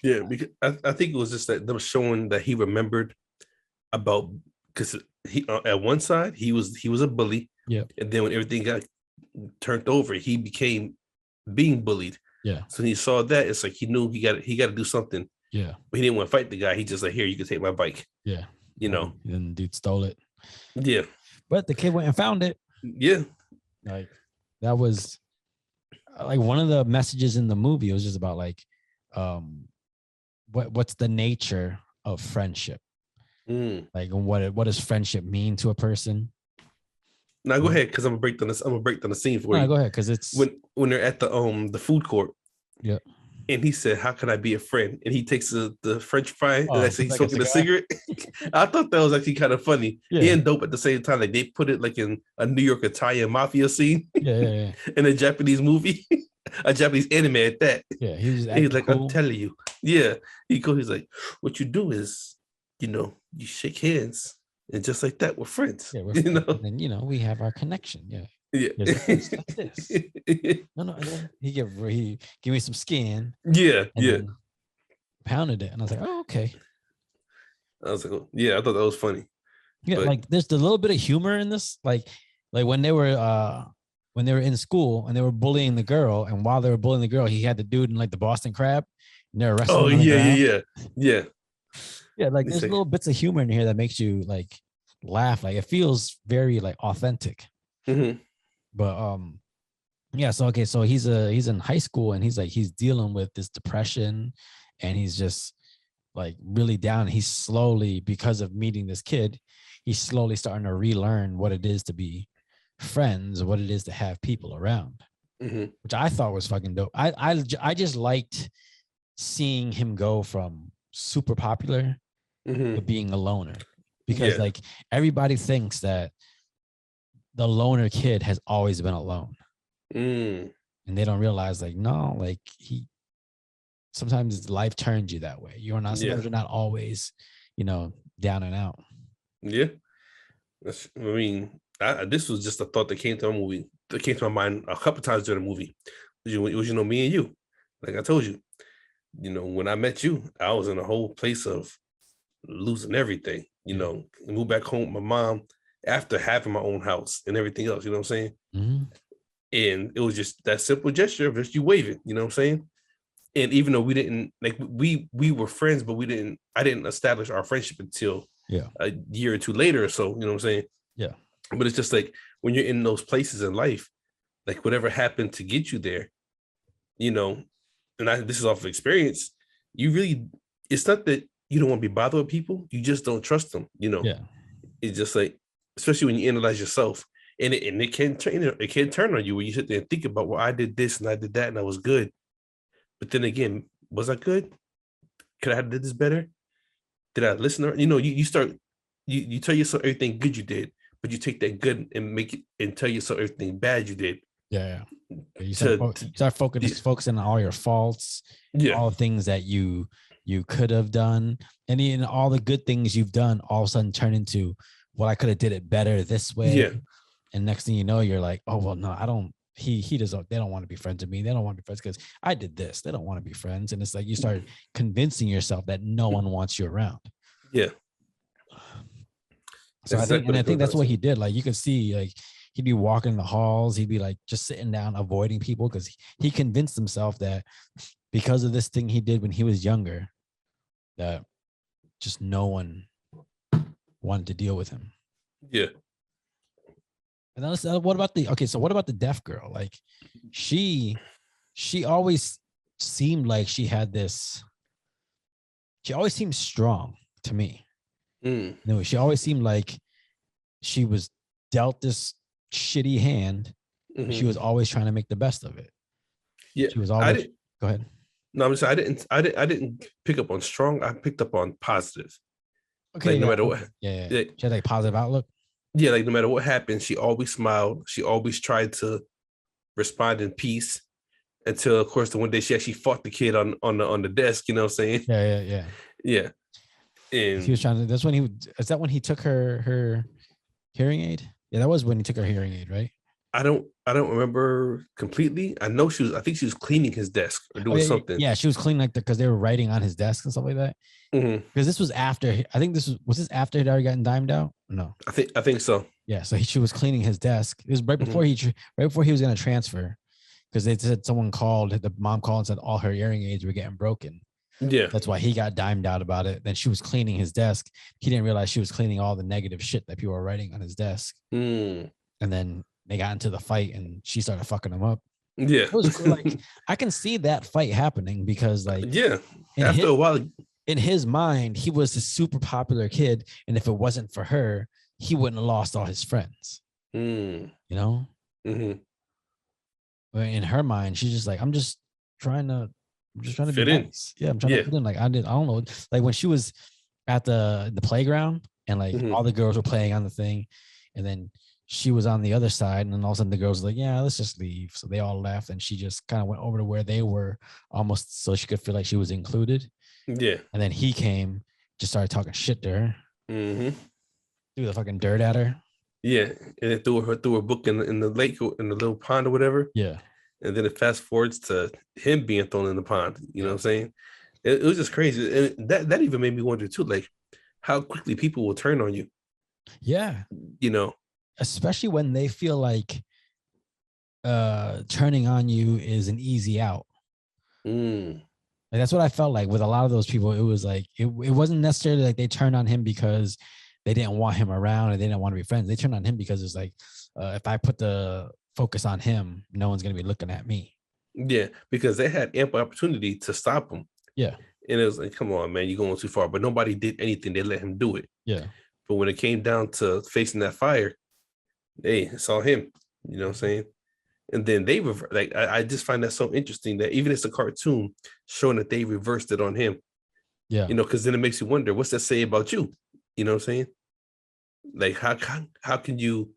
Yeah, because I think it was just that they were showing that he remembered about, because he at one side he was a bully. Yeah. And then when everything got turned over, he became being bullied. Yeah. So when he saw that, it's like he knew he got to do something. Yeah. But he didn't want to fight the guy. He just like, here, you can take my bike. Yeah. And then the dude stole it. Yeah. But the kid went and found it. Yeah. Like, that was like one of the messages in the movie. It was just about like, what's the nature of friendship? Like, what does friendship mean to a person? Now go ahead, because I'm gonna break down the scene for you. Go ahead, because it's when they're at the food court. Yeah. And he said, "How can I be a friend?" And he takes the French fry and actually he's smoking a cigarette. I thought that was actually kind of funny. Yeah. And dope at the same time. Like, they put it like in a New York Italian mafia scene. Yeah. In a Japanese movie. a Japanese anime at that. Yeah, he was just He's acting like, I'm cool. telling you. Yeah. He's like, what you do is, you shake hands and just like that, we're friends. Yeah, we're You friends. And know? then we have our connection. Yeah. Yeah. Here's the fist like this. No, and then he give me some skin Yeah, and yeah. then pounded it. And I was like, oh, okay. I was like, oh, yeah, I thought that was funny. Yeah, But like there's a little bit of humor in this. Like when they were in school and they were bullying the girl, and while they were bullying the girl, he had the dude in like the Boston Crab, and they're wrestling on the yeah, ground. yeah, yeah. Yeah, like It's there's like, little bits of humor in here that makes you like laugh. Like it feels very like authentic. mhm, But yeah, so okay, so he's in high school and he's dealing with this depression and he's just like really down. He's slowly, because of meeting this kid, he's slowly starting to relearn what it is to be friends, what it is to have people around, mhm, which I thought was fucking dope. I just liked seeing him go from super popular to mhm. being a loner, because Yeah. like everybody thinks that the loner kid has always been alone, Mm, and they don't realize like no, like sometimes life turns you that way. You're not, yeah. sometimes you're not always, down and out. Yeah. I mean, this was just a thought that came to my movie. That came to my mind a couple times during the movie. It was, me and you. Like I told you, when I met you, I was in a whole place of losing everything. Moved back home with my mom after having my own house and everything else. You know what I'm saying? Mm-hmm. And it was just that simple gesture of just you waving. You know what I'm saying? And even though we didn't like we were friends, but I didn't establish our friendship until a year or two later or so, you know what I'm saying? Yeah. But it's just like when you're in those places in life, like whatever happened to get you there, and this is off of experience, it's not that you don't want to be bothered with people, you just don't trust them, Yeah. It's just like, especially when you analyze yourself, and it can turn on you when you sit there and think about, well, I did this and I did that and I was good. But then again, was I good? Could I have did this better? Did I listen? You start, you tell yourself everything good you did, but you take that good and make it and tell yourself everything bad you did. Yeah. You start focusing on all your faults, all the things that you could have done, and even all the good things you've done all of a sudden turn into, well, I could have did it better this way. Yeah. And next thing you know, you're like, oh well, no, I don't. He doesn't. They don't want to be friends with me. They don't want to be friends because I did this. They don't want to be friends. And it's like you start convincing yourself that no one wants you around. Yeah. So I think that's what he did. Like you could see, like he'd be walking in the halls. He'd be like just sitting down, avoiding people because he convinced himself that because of this thing he did when he was younger, that just no one wanted to deal with him. Yeah. And then what about the deaf girl? Like she always seemed like she always seemed strong to me. No, she always seemed like she was dealt this shitty hand. Mm-hmm. She was always trying to make the best of it. Yeah. She was always go ahead. No, I'm saying I didn't pick up on strong. I picked up on positive. Okay. Like no matter what. Yeah. She had like positive outlook. Yeah, like no matter what happened, she always smiled. She always tried to respond in peace until, of course, the one day she actually fought the kid on the desk. You know what I'm saying? Yeah. And he was trying to. That's when is that when he took her hearing aid? Yeah, that was when he took her hearing aid, right? I don't remember completely. I know I think she was cleaning his desk or doing something. Yeah, she was cleaning because they were writing on his desk and stuff like that. Because this was after, I think was this after he'd already gotten dimed out? No, I think so. Yeah, so she was cleaning his desk. It was right before he was going to transfer, because they said the mom called and said all her hearing aids were getting broken. Yeah, that's why he got dimed out about it. Then she was cleaning his desk. He didn't realize she was cleaning all the negative shit that people were writing on his desk. And then they got into the fight, and she started fucking him up. Yeah, it was like I can see that fight happening because after a while. In his mind, he was a super popular kid, and if it wasn't for her, he wouldn't have lost all his friends. You know? Mm-hmm. But in her mind, she's just like, I'm just trying to fit be in. Nice. Yeah, I'm trying to fit in. Like I don't know. Like when she was at the playground and like all the girls were playing on the thing, and then she was on the other side, and then all of a sudden the girls were like, yeah, let's just leave. So they all left, and she just kind of went over to where they were, almost so she could feel like she was included. Yeah. And then he came, just started talking shit to her. Mm-hmm. Threw the fucking dirt at her. Yeah, and it threw her book in the lake, in the little pond or whatever. Yeah. And then it fast forwards to him being thrown in the pond. You know what I'm saying? It was just crazy, and that even made me wonder too, like how quickly people will turn on you. Yeah. You know, especially when they feel like turning on you is an easy out. Like, that's what I felt like with a lot of those people. It was like it wasn't necessarily like they turned on him because they didn't want him around and they didn't want to be friends. They turned on him because it's like if I put the focus on him, no one's gonna be looking at me. Yeah, because they had ample opportunity to stop him. Yeah. And it was like, come on, man, you're going too far. But nobody did anything. They let him do it. Yeah. But when it came down to facing that fire, they saw him. You know what I'm saying? And then they like I just find that so interesting that even it's a cartoon showing that they reversed it on him. Yeah. You know, because then it makes you wonder, what's that say about you? You know what I'm saying? Like how can you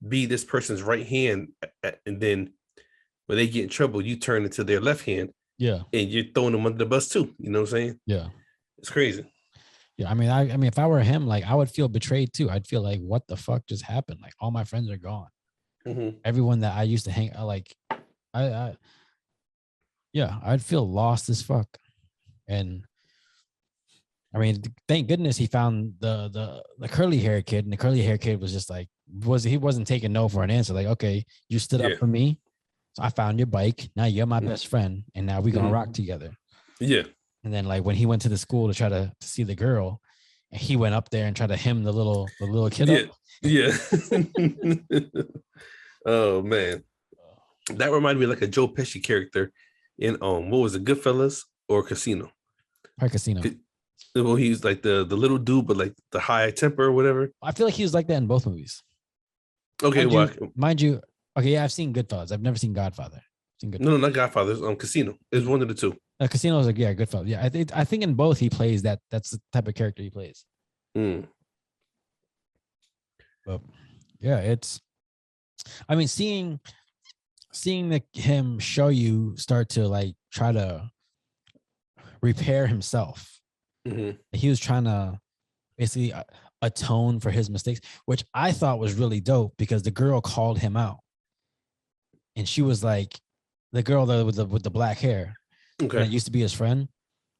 be this person's right hand, and then when they get in trouble, you turn into their left hand. Yeah. And you're throwing them under the bus too. You know what I'm saying? Yeah. It's crazy. Yeah. I mean, if I were him, like I would feel betrayed too. I'd feel like, what the fuck just happened? Like all my friends are gone. Mm-hmm. Everyone that I used to hang, I'd feel lost as fuck. And I mean, thank goodness he found the curly hair kid, and the curly hair kid was just like, he wasn't taking no for an answer. Like, okay, you stood up for me. So I found your bike. Now you're my best friend, and now we're gonna rock together. Yeah. And then like when he went to the school to try to see the girl, and he went up there and tried to him the little kid up. Yeah. Oh man. That reminded me of like a Joe Pesci character in what was it, Goodfellas or Casino? Casino. Well, he's like the little dude, but like the high temper or whatever. I feel like he was like that in both movies. Okay, mind you, okay, yeah, I've seen Goodfellas. I've never seen Godfather. No, not Godfather. Casino. It's one of the two. Casino was like, yeah, Goodfellas. Yeah, I think in both he plays that. That's the type of character he plays. But yeah, I mean, seeing him show you start to like try to repair himself. Mm-hmm. He was trying to basically atone for his mistakes, which I thought was really dope because the girl called him out, and she was like, the girl with the black hair, okay, that used to be his friend.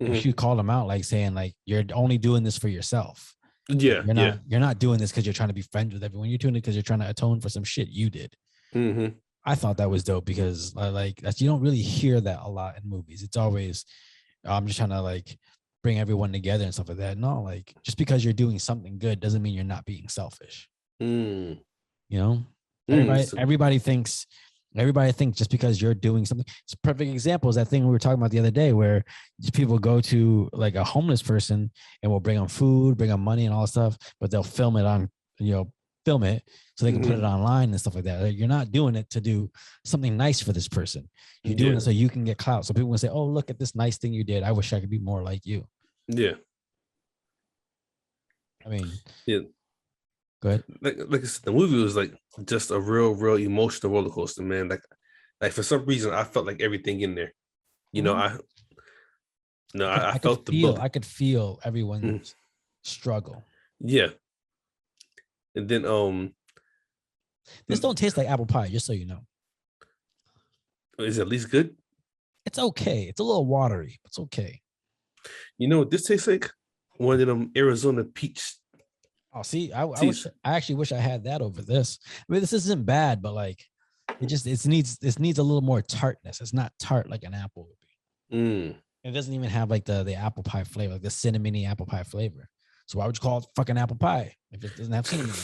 Mm-hmm. She called him out, like saying, like, you're only doing this for yourself. Yeah, you're not doing this because you're trying to be friends with everyone. You're doing it because you're trying to atone for some shit you did. Mm-hmm. I thought that was dope because like that's, you don't really hear that a lot in movies. It's always, I'm just trying to like bring everyone together and stuff like that. No, like just because you're doing something good doesn't mean you're not being selfish. You know, everybody thinks just because you're doing something. It's a perfect example is that thing we were talking about the other day where people go to like a homeless person and will bring them food, bring them money and all that stuff, but they'll film it so they can put it online and stuff like that. Like, you're not doing it to do something nice for this person. You're doing it so you can get clout. So people can say, oh, look at this nice thing you did. I wish I could be more like you. Yeah. I mean, yeah. Go ahead. Like I said, the movie was like just a real emotional roller coaster, man. Like for some reason, I felt like everything in there. You know, I felt the book. I could feel everyone's struggle. Yeah. And then this don't taste like apple pie, just so you know. Is it at least good? It's okay. It's a little watery. It's okay. You know what this tastes like? One of them Arizona peach. Oh, see, I actually wish I had that over this. I mean, this isn't bad, but like it needs a little more tartness. It's not tart like an apple would be. It doesn't even have like the apple pie flavor, like the cinnamony apple pie flavor. So why would you call it fucking apple pie if it doesn't have cinnamon?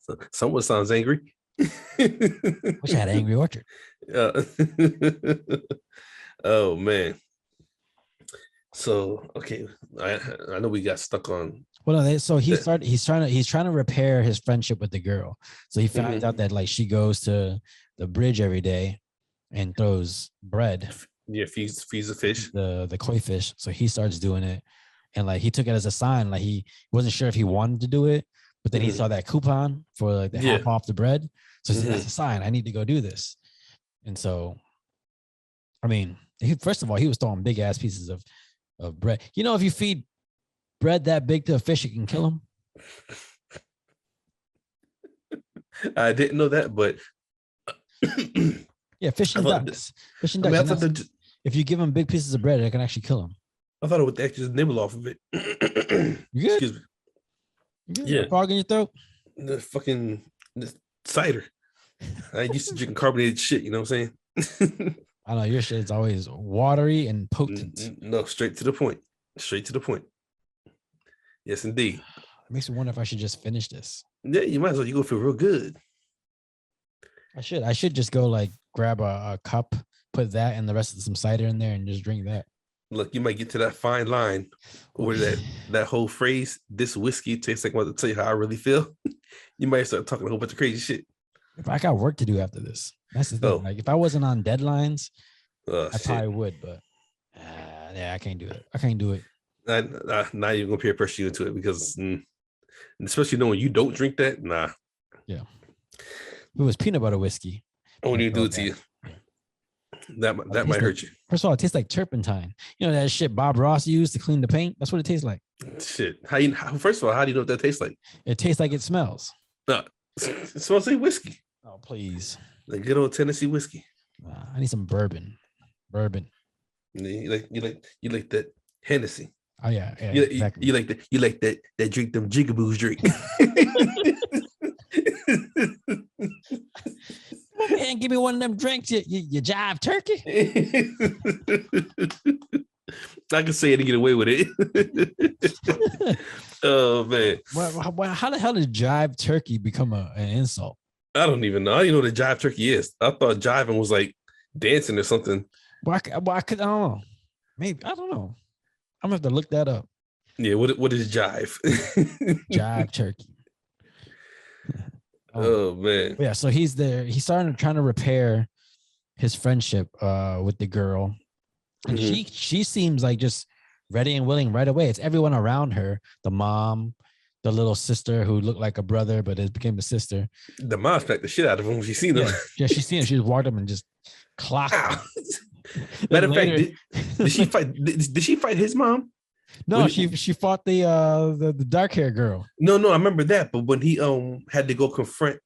So, someone sounds angry. Wish I had Angry Orchard. Oh man. So okay, I know we got stuck on. Well, no, so he's trying to repair his friendship with the girl. So he finds out that like she goes to the bridge every day and throws bread. Yeah, feeds the fish, the koi fish. So he starts doing it, and like he took it as a sign. Like he wasn't sure if he wanted to do it, but then he saw that coupon for like the half off the bread. So he said, that's a sign. I need to go do this. And so, I mean, first of all, he was throwing big ass pieces of bread. You know, if you feed bread that big to a fish, it can kill him. I didn't know that, but yeah, fish and ducks. Fish and ducks. If you give them big pieces of bread, it can actually kill them. I thought it would actually just nibble off of it. You good? Excuse me. You good? Yeah. Frog in your throat? The fucking cider. I used to drinking carbonated shit. You know what I'm saying? I know your shit is always watery and potent. No, straight to the point. Straight to the point. Yes, indeed. It makes me wonder if I should just finish this. Yeah, you might as well. You gonna feel real good. I should just go like grab a cup, put that and the rest of some cider in there, and just drink that. Look, you might get to that fine line where that whole phrase, "This whiskey tastes like what to tell you how I really feel." You might start talking a whole bunch of crazy shit. If I got work to do after this, that's the thing. Oh. Like if I wasn't on deadlines, I probably would. But yeah, I can't do it. I can't do it. Now you're gonna peer pressure you into it because, especially knowing you don't drink that. Nah. Yeah. If it was peanut butter whiskey, I wouldn't even do it to you. That might hurt you. First of all, it tastes like turpentine. You know that shit Bob Ross used to clean the paint? That's what it tastes like. Shit. First of all, how do you know what that tastes like? It tastes like it smells. It smells like whiskey. Oh, please. Like good old Tennessee whiskey. I need some bourbon. You like that Hennessy. Oh yeah, exactly. You like that drink them jigaboos drink. Man, give me one of them drinks, you jive turkey. I can say it and get away with it. Oh man. Well, how the hell did jive turkey become an insult? I don't even know. I don't even know what a jive turkey is. I thought jiving was like dancing or something. I don't know. Maybe I don't know. I'm gonna have to look that up. Yeah, what is jive? Jive turkey. Oh man. Yeah, so he's there. He's trying to repair his friendship with the girl. And she seems like just ready and willing right away. It's everyone around her, the mom, the little sister who looked like a brother, but it became a sister. The mom smacked the shit out of him when she seen him. Yeah, she seen him. She just walked up and just clocked him. Matter of fact, did she fight? Did she fight his mom? No, she fought the dark hair girl. No, I remember that. But when he had to go confront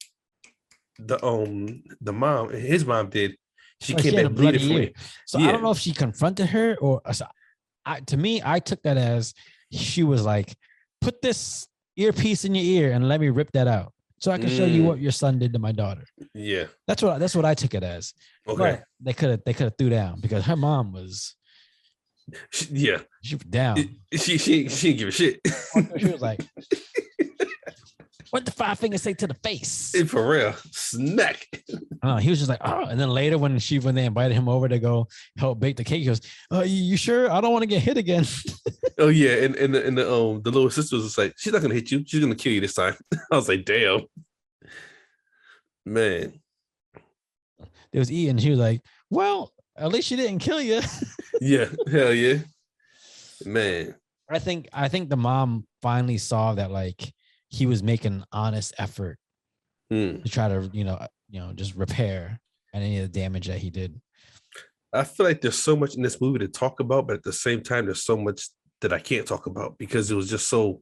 the mom, his mom did. She came back bleeding from it. So I don't know if she confronted her or. To me, I took that as she was like, "Put this earpiece in your ear and let me rip that out, so I can show you what your son did to my daughter." Yeah, that's what I took it as. Okay, but they could have threw down because her mom was. She was down. She didn't give a shit. She was like, "What the five fingers say to the face?" For real, smack. He was just like, "Oh," and then later when they invited him over to go help bake the cake, he goes, "You sure? I don't want to get hit again." Oh yeah, and the little sister was just like, "She's not gonna hit you. She's gonna kill you this time." I was like, "Damn, man." It was eating. She was like, "Well, at least she didn't kill you." Yeah, hell yeah, man. I think the mom finally saw that like he was making an honest effort to try to just repair any of the damage that he did. I feel like there's so much in this movie to talk about, but at the same time, there's so much that I can't talk about because it was just so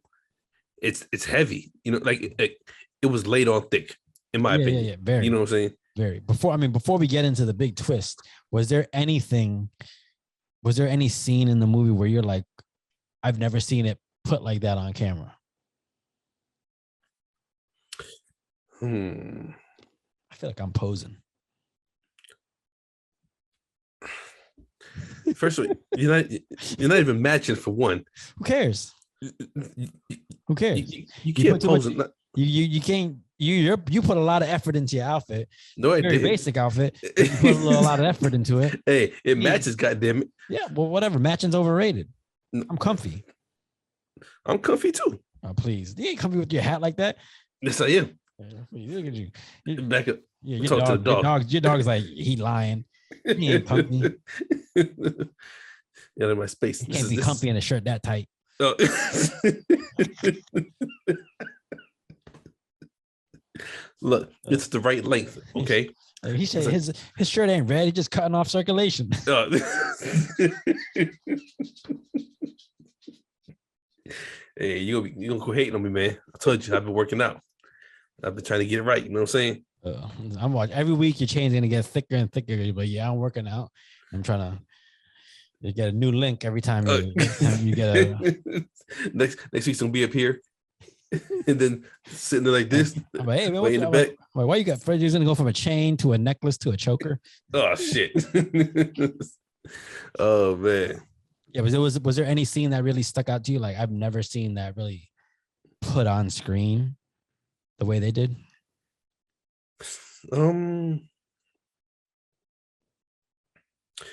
it's heavy. Like it was laid on thick, in my opinion. Yeah, very. You know what I'm saying? Very. Before we get into the big twist, was there any scene in the movie where you're like, I've never seen it put like that on camera? I feel like I'm posing. First of all, you're not even matching for one. Who cares? Who cares? You can't pose. You can't. You put a lot of effort into your outfit. No, I didn't. Basic outfit. You put a lot of effort into it. Hey, it matches. Goddamn it. Yeah, well, whatever. Matching's overrated. I'm comfy. I'm comfy too. Oh, please. You ain't comfy with your hat like that. Yes, I am. Look at you. Back up. Yeah, your dog is like, he lying. He ain't comfy. Yeah, in my space. He can't be comfy in a shirt that tight. Oh. Look, it's the right length. Okay. He said his shirt ain't red. He's just cutting off circulation. Hey, you gonna quit hating on me, man. I told you I've been working out. I've been trying to get it right. You know what I'm saying? I'm watching every week. Your chain's gonna get thicker and thicker. But yeah, I'm working out. I'm trying to. You get a new link every time you get a. next week's gonna be up here, and then sitting there like this. I'm like, hey, man, way in the back. Like, why you got Freddy's gonna go from a chain to a necklace to a choker? Oh shit! Oh man. Yeah, was there any scene that really stuck out to you? Like I've never seen that really put on screen the way they did. I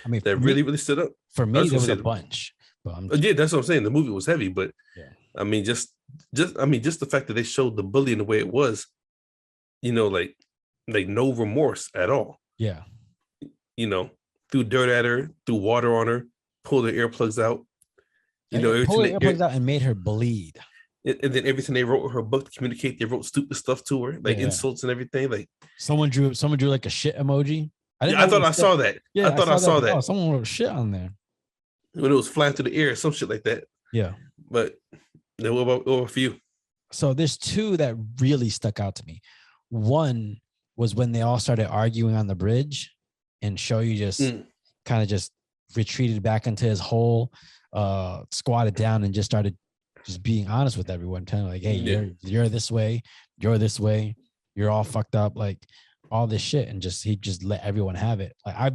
mean, that really stood up. For me, there was a bunch. Yeah, that's what I'm saying. The movie was heavy, but yeah. I mean, just the fact that they showed the bullying the way it was, you know, like no remorse at all. Yeah. You know, threw dirt at her, threw water on her, pulled her earplugs out. You know, pulled her earplugs out and made her bleed. And then everything they wrote in her book to communicate, they wrote stupid stuff to her, like insults and everything. Like someone drew like a shit emoji. I thought I saw that. Yeah, I thought I saw that. Oh, someone wrote shit on there when it was flying through the air, some shit like that. Yeah, but what about a few? So there's two that really stuck out to me. One was when they all started arguing on the bridge, and Shoyu just kind of just retreated back into his hole, squatted down, and just started just being honest with everyone, telling like, "Hey, you're this way, you're this way, you're all fucked up," like all this shit, and he just let everyone have it. Like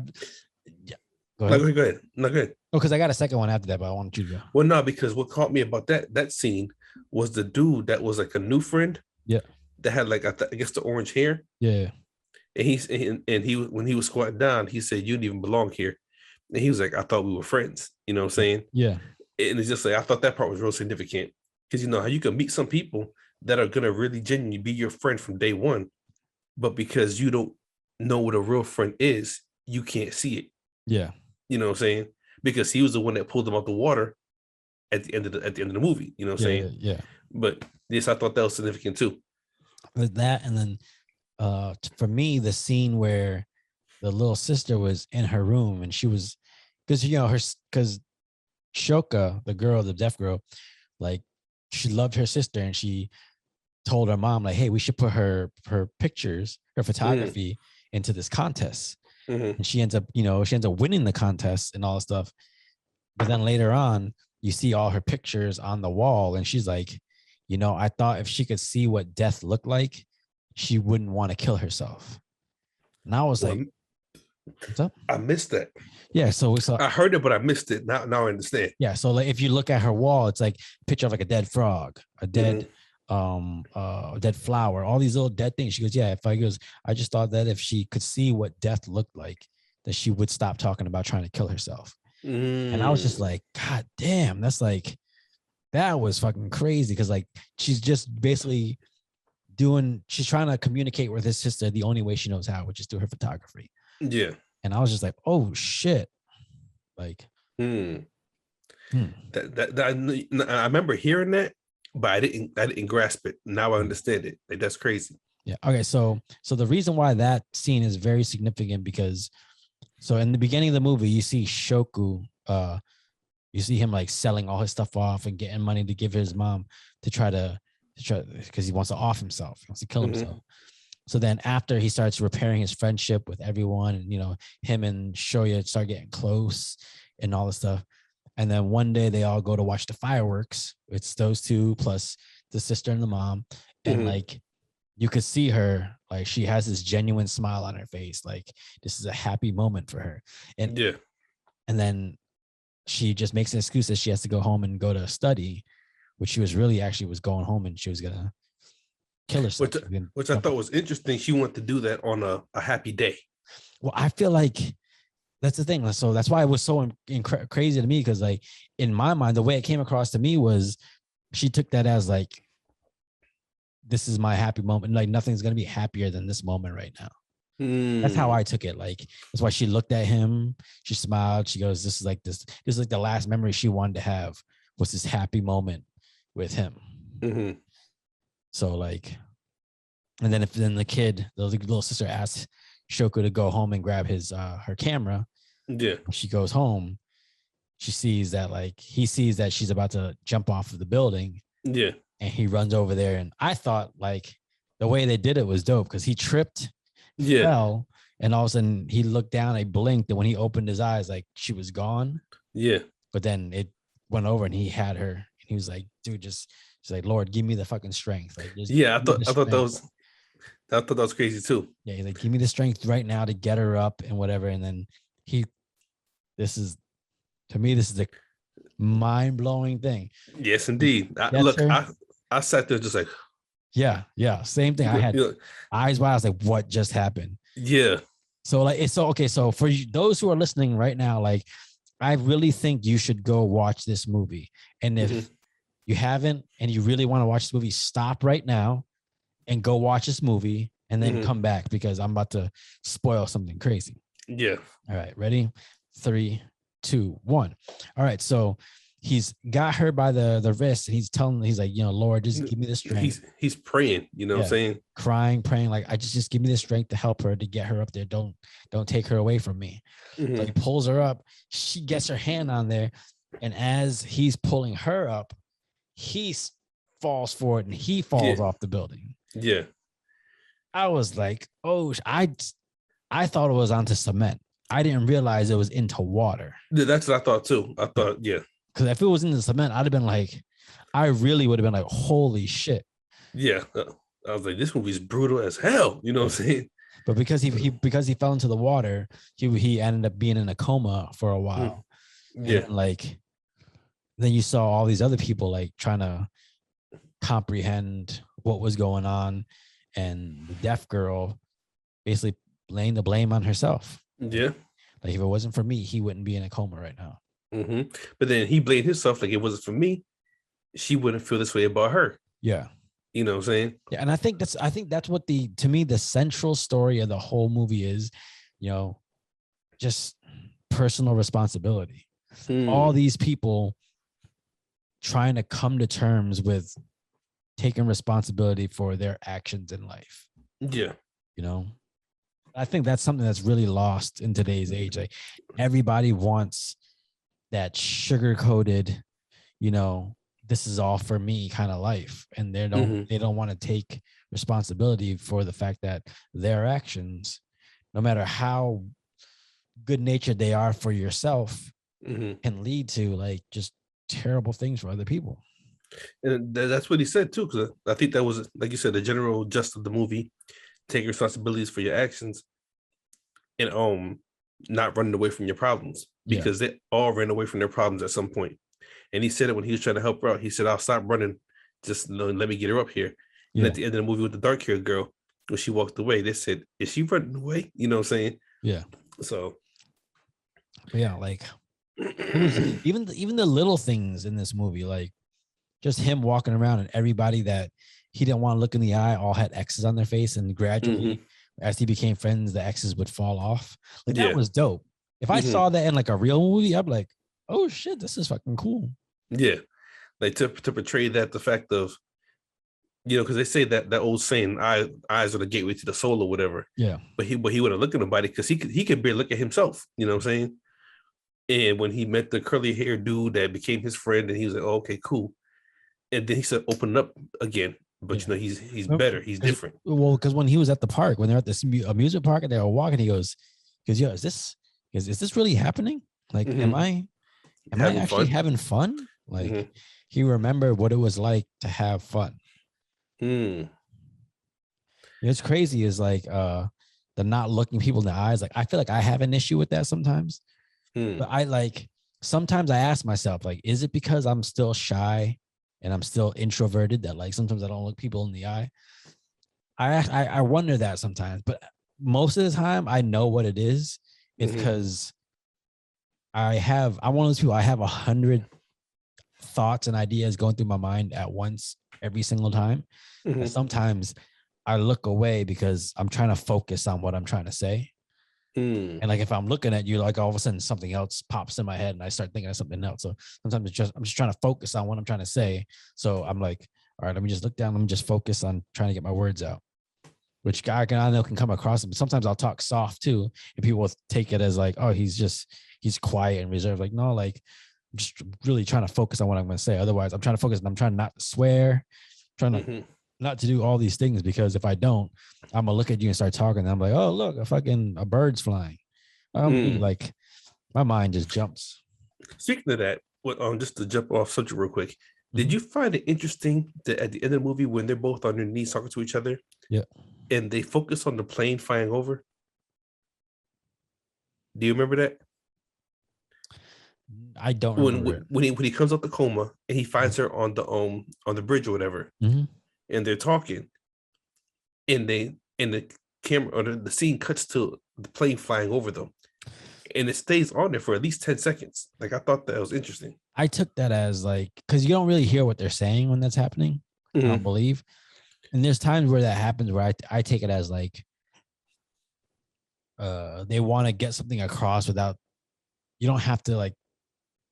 go ahead. No, go ahead. Oh, because I got a second one after that, but I wanted you to go. Well, no, because what caught me about that scene was the dude that was like a new friend. Yeah. That had like I guess the orange hair. Yeah. And he when he was squatting down, he said, "You didn't even belong here." And he was like, "I thought we were friends." You know what I'm saying? Yeah. And it's just like I thought that part was real significant because you know how you can meet some people that are gonna really genuinely be your friend from day one, but because you don't know what a real friend is, you can't see it. Yeah. You know what I'm saying? Because he was the one that pulled them out the water at the end of the movie. You know what I'm saying? Yeah. But yes, I thought that was significant too. With that, and then for me, the scene where the little sister was in her room and she was because Shoka, the girl, the deaf girl, like she loved her sister and she told her mom like, "Hey, we should put her pictures, her photography into this contest." And she ends up winning the contest and all this stuff. But then later on, you see all her pictures on the wall, and she's like, I thought if she could see what death looked like, she wouldn't want to kill herself. And I was like, what's up? I missed that. Yeah, so I heard it, but I missed it. Now I understand. Yeah, so like if you look at her wall, it's like a picture of like a dead frog, a dead dead flower, all these little dead things. She goes, yeah, I just thought that if she could see what death looked like, that she would stop talking about trying to kill herself. And I was just like, God damn, that was fucking crazy. Cause like, she's just basically she's trying to communicate with his sister the only way she knows how, which is through her photography. Yeah. And I was just like, oh shit. Like, I remember hearing that, but I didn't grasp it. Now I understand it. Like that's crazy. Yeah. Okay. So the reason why that scene is very significant because so in the beginning of the movie, you see Shoku, you see him like selling all his stuff off and getting money to give his mom to try because he wants to off himself. He wants to kill himself. So then after he starts repairing his friendship with everyone and, him and Shoya start getting close and all this stuff. And then one day they all go to watch the fireworks. It's those two plus the sister and the mom. And like, you could see her, like she has this genuine smile on her face. Like this is a happy moment for her. And then she just makes an excuse that she has to go home and go to study, which she was going home and she was going to kill herself. Which I thought was interesting. She wanted to do that on a happy day. Well, I feel like that's the thing. So that's why it was so crazy to me. Cause like in my mind, the way it came across to me was she took that as like, this is my happy moment. Like nothing's going to be happier than this moment right now. That's how I took it. Like, that's why she looked at him. She smiled. She goes, this is like the last memory she wanted to have was this happy moment with him. So like, And then the little sister asks Shoko to go home and grab his her camera. Yeah. When she goes home, she sees that he sees that she's about to jump off of the building. Yeah. And he runs over there. And I thought the way they did it was dope because he tripped, fell, and all of a sudden he looked down, he blinked, and when he opened his eyes, she was gone. Yeah. But then it went over and he had her. And he was like, dude, she's like, Lord, give me the fucking strength. I thought that was crazy too. Yeah, he's like, give me the strength right now to get her up and whatever. And then this is the mind-blowing thing. Yes, indeed. I sat there just like, yeah, same thing. I had eyes wide. I was like, what just happened? Yeah. So okay. So for those who are listening right now, I really think you should go watch this movie. And if you haven't and you really want to watch this movie, stop right now and go watch this movie and then come back because I'm about to spoil something crazy. Yeah. All right. Ready? 3, 2, 1. All right. So he's got her by the wrist and he's like, Lord, just give me the strength. He's praying, what I'm saying? Crying, praying, I just give me the strength to help her, to get her up there. Don't take her away from me. So he pulls her up. She gets her hand on there. And as he's pulling her up, he falls forward and he falls off the building. Yeah. I was like, oh, I thought it was onto cement. I didn't realize it was into water. Yeah, that's what I thought too. I thought, yeah. Because if it was in the cement, I'd have been like, I really would have been like, holy shit. Yeah. I was like, this movie's brutal as hell. You know what I'm saying? But because he fell into the water, he ended up being in a coma for a while. Yeah. And then you saw all these other people trying to comprehend what was going on. And the deaf girl basically laying the blame on herself. Yeah. If it wasn't for me, he wouldn't be in a coma right now. But then he blamed himself it wasn't for me. She wouldn't feel this way about her. Yeah. You know what I'm saying? Yeah. And I think that's what to me, the central story of the whole movie is, just personal responsibility. All these people trying to come to terms with taking responsibility for their actions in life. Yeah. I think that's something that's really lost in today's age. Everybody wants that sugar-coated, this is all for me kind of life. And they don't want to take responsibility for the fact that their actions, no matter how good-natured they are for yourself, can lead to just terrible things for other people. And that's what he said too, because I think that was, like you said, the general gist of the movie: take responsibilities for your actions and not running away from your problems, because they all ran away from their problems at some point. And he said it when he was trying to help her out. He said, I'll stop running, just let me get her up here. And at the end of the movie with the dark-haired girl, when she walked away, they said, is she running away? You know what I'm saying? Yeah. So yeah, it was even the little things in this movie, just him walking around and everybody that he didn't want to look in the eye all had X's on their face, and gradually as he became friends, the X's would fall off. That was dope. If I saw that in a real movie, I'd be like, oh shit, this is fucking cool. Yeah. To portray that, the fact of, because they say that old saying, eyes are the gateway to the soul or whatever. Yeah. But he wouldn't look at nobody because he could barely look at himself. You know what I'm saying? And when he met the curly haired dude that became his friend, and he was like, oh, okay, cool. And then he said, open up again. But he's better. He's different. Well, because when he was at the park, when they're at this amusement park and they were walking, he goes, yo, is this really happening? Am I actually having fun? He remembered what it was like to have fun. It's crazy is the not looking people in the eyes. I feel like I have an issue with that sometimes. But sometimes I ask myself, is it because I'm still shy and I'm still introverted that sometimes I don't look people in the eye? I wonder that sometimes, but most of the time I know what it is. It's because I'm one of those people, I have 100 thoughts and ideas going through my mind at once every single time. And sometimes I look away because I'm trying to focus on what I'm trying to say. And if I'm looking at you, all of a sudden something else pops in my head and I start thinking of something else. So sometimes I'm just trying to focus on what I'm trying to say. So I'm like, all right, let me just look down. Let me just focus on trying to get my words out. which I know can come across. But sometimes I'll talk soft too, and people will take it as like, oh, he's quiet and reserved. Like, no, like I'm just really trying to focus on what I'm going to say. Otherwise, I'm trying to focus. And I'm trying not to swear, trying to not to do all these things, because if I don't, I'm gonna look at you and start talking. And I'm like, oh, look, a bird's flying. Like my mind just jumps. Speaking of that, just to jump off subject real quick, did you find it interesting that at the end of the movie, when they're both on their knees talking to each other, and they focus on the plane flying over? Do you remember that? I don't remember when he comes out the coma and he finds her on the bridge or whatever, and they're talking, and the camera or the scene cuts to the plane flying over them, and it stays on there for at least 10 seconds. Like, I thought that was interesting. I took that as like, because you don't really hear what they're saying when that's happening. I don't believe. And there's times where that happens where I take it as like they want to get something across without, you don't have to like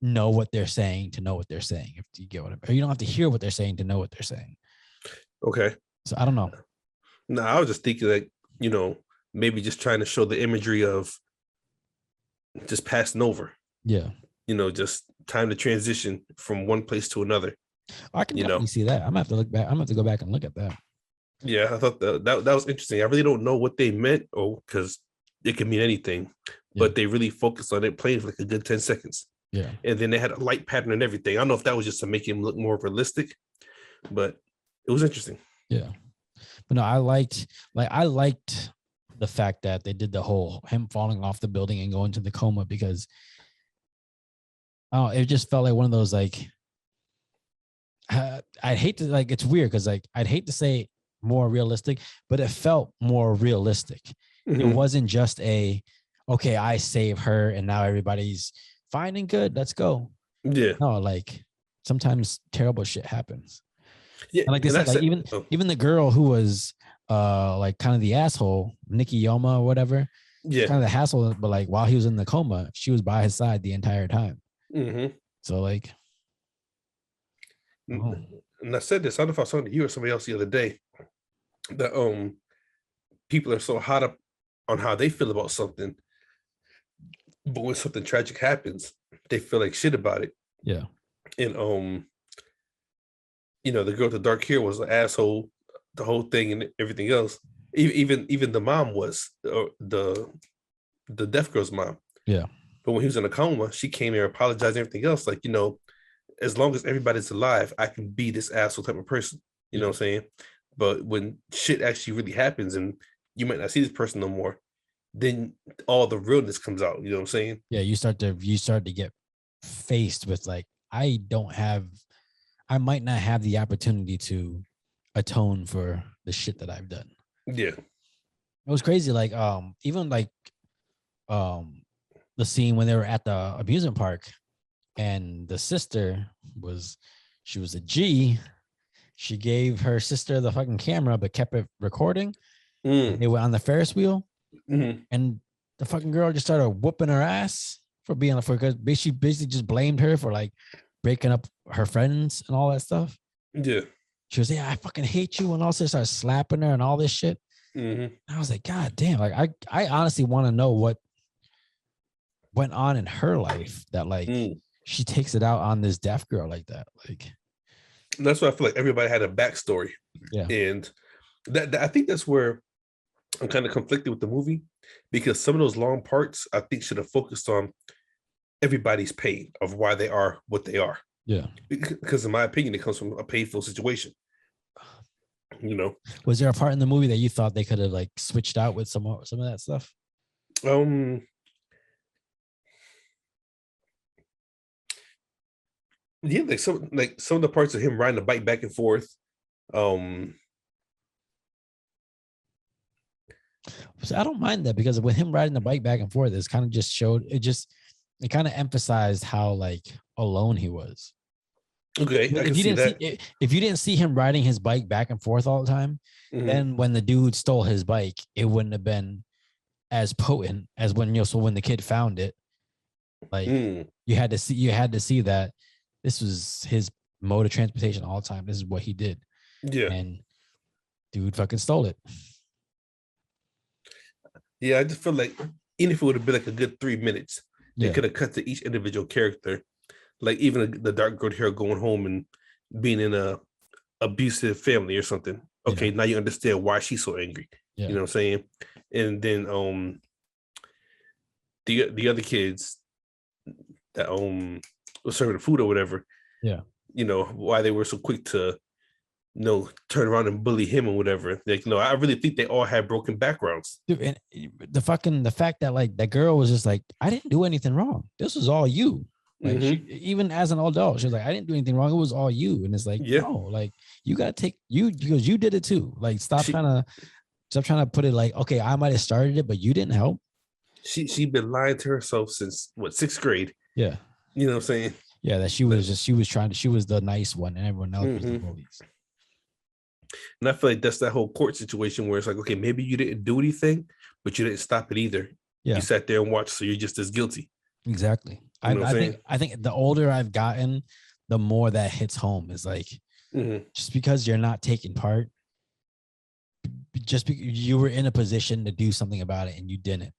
know what they're saying to know what they're saying, if you get what I mean. Or you don't have to hear what they're saying to know what they're saying. Okay. So I don't know. No, I was just thinking like, maybe just trying to show the imagery of just passing over. Yeah. Just time to transition from one place to another. I can definitely see that. I'm gonna have to look back. I'm gonna have to go back and look at that. Yeah, I thought that was interesting. I really don't know what they meant, because it can mean anything, but they really focused on it playing for like a good 10 seconds. Yeah. And then they had a light pattern and everything. I don't know if that was just to make him look more realistic, but it was interesting. Yeah. But no, I liked the fact that they did the whole him falling off the building and going to the coma, because it just felt like one of those like, I'd hate to, like, it's weird because like I'd hate to say more realistic, but it felt more realistic. It wasn't just okay, I save her and now everybody's fine and good, let's go. Yeah. No, like sometimes terrible shit happens. Yeah. And like I said, like even the girl who was like kind of the asshole, Nikki Yoma or whatever. Yeah. Kind of the hassle, but like while he was in the coma, she was by his side the entire time. So like, and I said this, I don't know if I was talking to you or somebody else the other day, that people are so hot up on how they feel about something, but when something tragic happens, they feel like shit about it. Yeah. And the girl with the dark hair was an asshole, the whole thing and everything else. Even the mom was the deaf girl's mom. Yeah. But when he was in a coma, she came here, apologized, and everything else. Like, as long as everybody's alive, I can be this asshole type of person. You know what I'm saying? But when shit actually really happens and you might not see this person no more, then all the realness comes out. You know what I'm saying? Yeah, you start to get faced with like, I might not have the opportunity to atone for the shit that I've done. Yeah. It was crazy. Like, even like the scene when they were at the amusement park and the sister she was a G. She gave her sister the fucking camera, but kept it recording. They went on the Ferris wheel, and the fucking girl just started whooping her ass for being because she basically just blamed her for like breaking up her friends and all that stuff. Yeah. She was, I fucking hate you, and also started slapping her and all this shit. I was like, God damn! Like, I honestly want to know what went on in her life that like she takes it out on this deaf girl like that. Like, that's why I feel like everybody had a backstory. Yeah. And that I think that's where I'm kind of conflicted with the movie, because some of those long parts I think should have focused on everybody's pain of why they are what they are. Yeah. Because in my opinion, it comes from a painful situation. Was there a part in the movie that you thought they could have like switched out with some of that stuff? Yeah, like some of the parts of him riding the bike back and forth. So I don't mind that, because with him riding the bike back and forth, it's kind of just showed it kind of emphasized how like alone he was. Okay, if you didn't see him riding his bike back and forth all the time, then when the dude stole his bike, it wouldn't have been as potent as when so when the kid found it. Like you had to see that this was his mode of transportation all the time. This is what he did. Yeah. And dude fucking stole it. Yeah, I just feel like even if it would have been like a good 3 minutes, they Yeah, could have cut to each individual character. Like even the dark girl hair going home and being in a abusive family or something. yeah, Okay, now you understand why she's so angry. You yeah, know what I'm saying? And then the other kids that was serving the food or whatever, yeah. you know, why they were so quick to turn around and bully him or whatever. Like, no, I really think they all had broken backgrounds. Dude, and the fact that like that girl was just like, I didn't do anything wrong. This was all you. Like she, Mm-hmm. even as an adult, she was like, I didn't do anything wrong. It was all you. And it's like, Yeah. no, like you gotta take you because you did it too. Like stop She trying to put it like, okay, I might have started it, but you didn't help. she been lying to herself since what, 6th grade. Yeah. You know what I'm saying? Yeah, that she was the nice one and everyone else was the Mm-hmm. bullies. And I feel like that's that whole court situation where it's like, okay, maybe you didn't do anything, but you didn't stop it either. Yeah. You sat there and watched, so you're just as guilty. Exactly. You know what I'm saying? I think the older I've gotten, the more that hits home is like just because you're not taking part, just because you were in a position to do something about it and you didn't.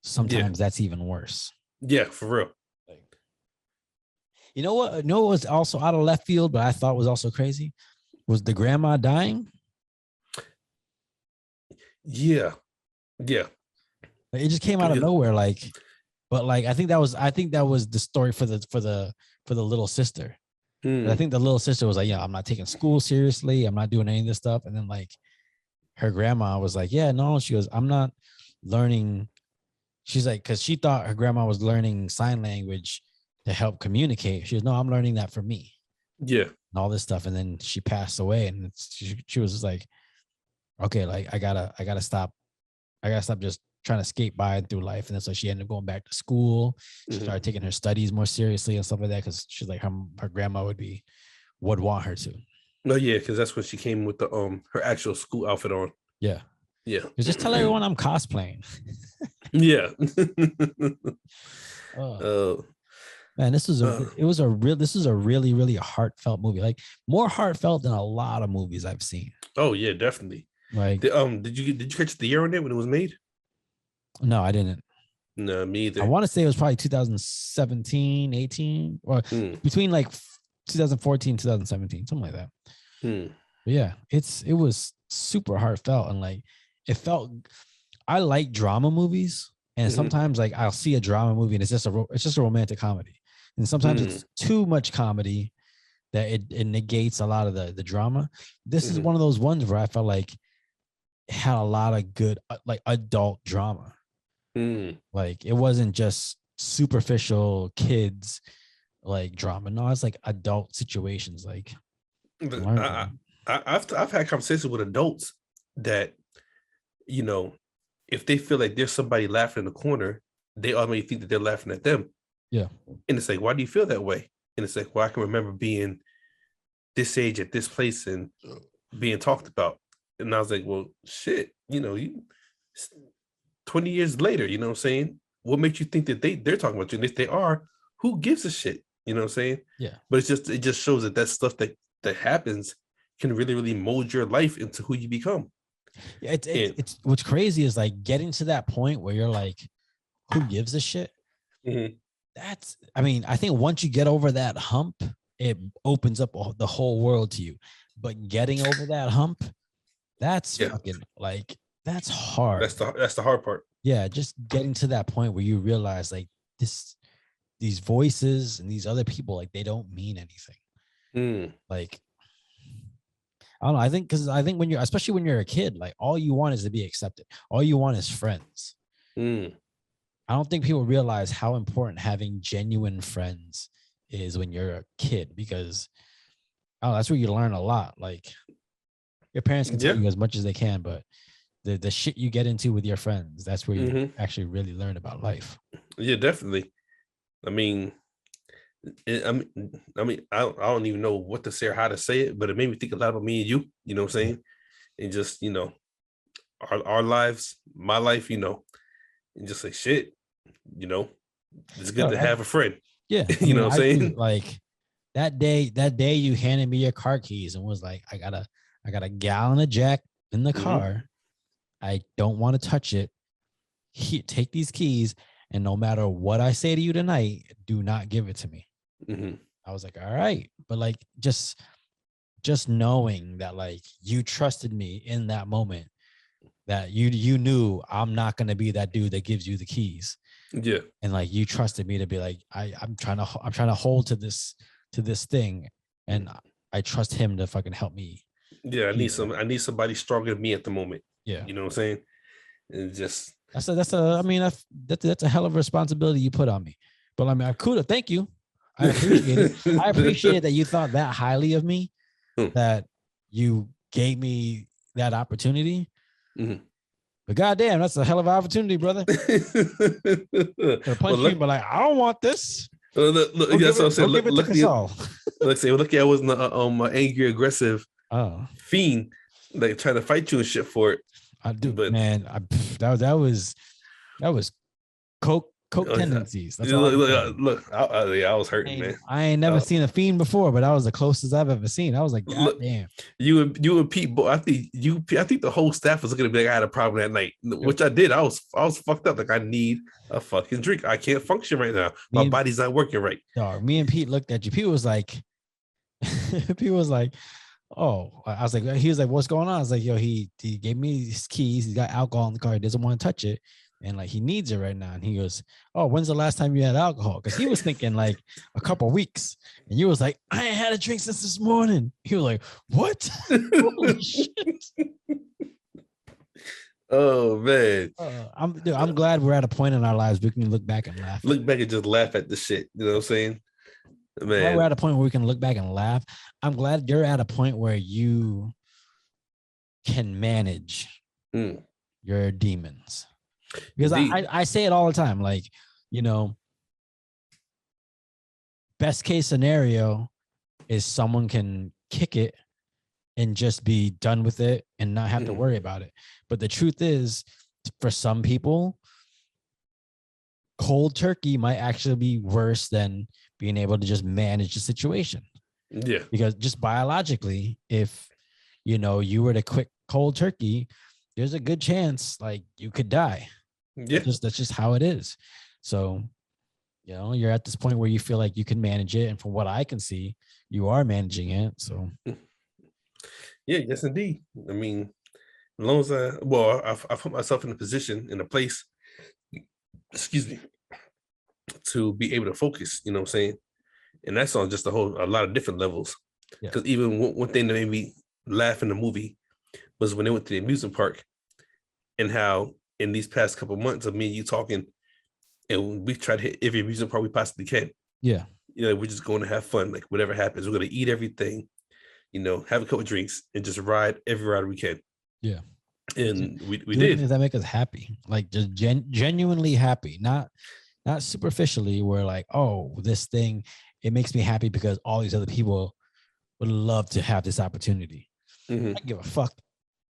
Sometimes that's even worse. Yeah, for real. You know what? No, it was also out of left field, but I thought was also crazy. Was the grandma dying? Yeah. Yeah. It just came out of nowhere, like, but like I think that was the story for the little sister. I think the little sister was like, yeah, I'm not taking school seriously. I'm not doing any of this stuff. And then like her grandma was like, yeah, no, she goes, I'm not learning. She's like, because she thought her grandma was learning sign language to help communicate. She goes, no, I'm learning that for me. Yeah. And all this stuff. And then she passed away. And she was just like, okay, like I gotta stop just trying to skate by through life. And that's why she ended up going back to school. She started taking her studies more seriously and stuff like that. Cause she's like her grandma would want her to. No, yeah, because that's when she came with the her actual school outfit on. Yeah. Yeah. Just tell everyone I'm cosplaying. Yeah. Man, this is a really, really heartfelt movie. Like more heartfelt than a lot of movies I've seen. Oh yeah, definitely. Like did you catch the year on it when it was made? No, I didn't. No, me either. I want to say it was probably 2017, 18, or between like 2014, 2017, something like that. But yeah, it was super heartfelt and like it felt. I like drama movies, and sometimes like I'll see a drama movie and it's just a romantic comedy, and sometimes it's too much comedy that it negates a lot of the drama. This is one of those ones where I felt like it had a lot of good like adult drama. Like it wasn't just superficial kids like drama. No, it's like adult situations. Like I've had conversations with adults that, you know, if they feel like there's somebody laughing in the corner, they automatically think that they're laughing at them. Yeah. And it's like, why do you feel that way? And it's like, well, I can remember being this age at this place and being talked about. And I was like, well, shit, you know, 20 years later, you know what I'm saying? What makes you think that they're talking about you? And if they are, who gives a shit? You know what I'm saying? Yeah. But it just shows that stuff that happens can really, really mold your life into who you become. Yeah, it's what's crazy is like getting to that point where you're like, who gives a shit? That's, I mean, I think once you get over that hump, it opens up the whole world to you. But getting over that hump, that's fucking like, that's hard. That's the hard part. Yeah, just getting to that point where you realize like these voices and these other people, like they don't mean anything. Like, I don't know. I think when especially when you're a kid, like all you want is to be accepted. All you want is friends. I don't think people realize how important having genuine friends is when you're a kid, because that's where you learn a lot. Like your parents can tell you as much as they can, but the shit you get into with your friends, that's where you actually really learn about life. Yeah, definitely. I mean, I don't even know what to say or how to say it, but it made me think a lot about me and you. You know what I'm saying? And just, you know, our lives, my life, you know, and just say shit. You know, it's good to have a friend. Yeah, you know what I'm saying? Like that day you handed me your car keys and was like, I got a gallon of Jack in the car. I don't want to touch it. take these keys, and no matter what I say to you tonight, do not give it to me. Mm-hmm. I was like, all right. But like, just knowing that like you trusted me in that moment, that you knew I'm not going to be that dude that gives you the keys. Yeah. And like, you trusted me to be like, I'm trying to hold to this thing. And I trust him to fucking help me. Yeah. I need somebody stronger than me at the moment. Yeah. You know what I'm saying? And just, that's a hell of a responsibility you put on me. But I mean, cool. Thank you. I appreciate it. I appreciate that you thought that highly of me, that you gave me that opportunity. Mm-hmm. But goddamn, that's a hell of an opportunity, brother. Punch me, but like, I don't want this. Look, that's what I'm saying. Look I wasn't an angry, aggressive fiend, like trying to fight you and shit for it. I do, but man, that was coke tendencies. That's all. I was hurting, man. I ain't never seen a fiend before, but that was the closest I've ever seen. I was like, God damn. You and Pete, I think the whole staff was looking at me like I had a problem that night, which I did. I was fucked up. Like, I need a fucking drink. I can't function right now. My body's not working right. Dog, me and Pete looked at you. Pete was like, oh, I was like, he was like, what's going on? I was like, yo, he gave me his keys. He's got alcohol in the car. He doesn't want to touch it. And like, he needs it right now. And he goes, oh, when's the last time you had alcohol? Because he was thinking like a couple of weeks. And you was like, I ain't had a drink since this morning. He was like, what? Holy shit. Oh, man. I'm glad we're at a point in our lives we can look back and laugh. Look back and just laugh at the shit. You know what I'm saying? Man. We're at a point where we can look back and laugh. I'm glad you're at a point where you can manage your demons. Because I say it all the time, like, you know, best case scenario is someone can kick it and just be done with it and not have to worry about it. But the truth is, for some people, cold turkey might actually be worse than being able to just manage the situation. Yeah. Because just biologically, if, you know, you were to quit cold turkey, there's a good chance like you could die. Yeah. That's just how it is. So, you know, you're at this point where you feel like you can manage it. And from what I can see, you are managing it. So yeah, yes, indeed. I mean, as long as I put myself in a position, in a place, excuse me, to be able to focus, you know what I'm saying? And that's on just a lot of different levels. Because even one thing that made me laugh in the movie was when they went to the amusement park, and how in these past couple of months of me and you talking, and we tried to hit every amusement park we possibly can. Yeah. You know, we're just going to have fun. Like, whatever happens, we're going to eat everything, you know, have a couple of drinks and just ride every ride we can. Yeah. And we did. Things that make us happy, like just genuinely happy, not superficially, where like, oh, this thing, it makes me happy because all these other people would love to have this opportunity. I don't give a fuck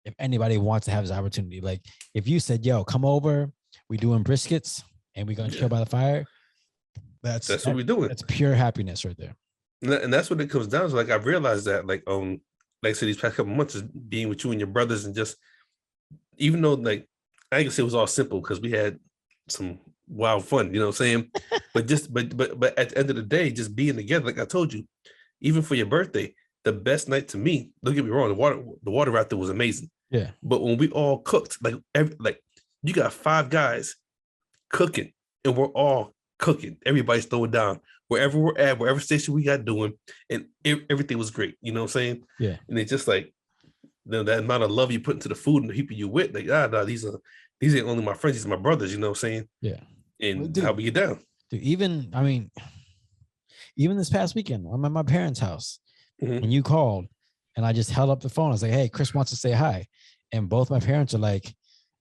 if anybody wants to have this opportunity. Like, if you said, yo, come over, we doing briskets and we're going to chill by the fire. That's what we're doing. That's pure happiness right there. And that's what it comes down to. Like, I've realized that, like I said, these past couple of months is being with you and your brothers, and just, even though like, I can say it was all simple because we had some wild fun, you know what I'm saying? but at the end of the day, just being together, like I told you, even for your birthday, the best night to me, don't get me wrong, the water rafting was amazing. Yeah. But when we all cooked, like you got 5 guys cooking, and we're all cooking. Everybody's throwing down wherever we're at, wherever station we got doing, and everything was great. You know what I'm saying? Yeah. And it's just like, that amount of love you put into the food and the people you with, like, nah, these ain't only my friends, these are my brothers. You know what I'm saying? Yeah. And how we get down. Dude, even this past weekend, I'm at my parents' house, and you called, and I just held up the phone. I was like, hey, Chris wants to say hi. And both my parents are like,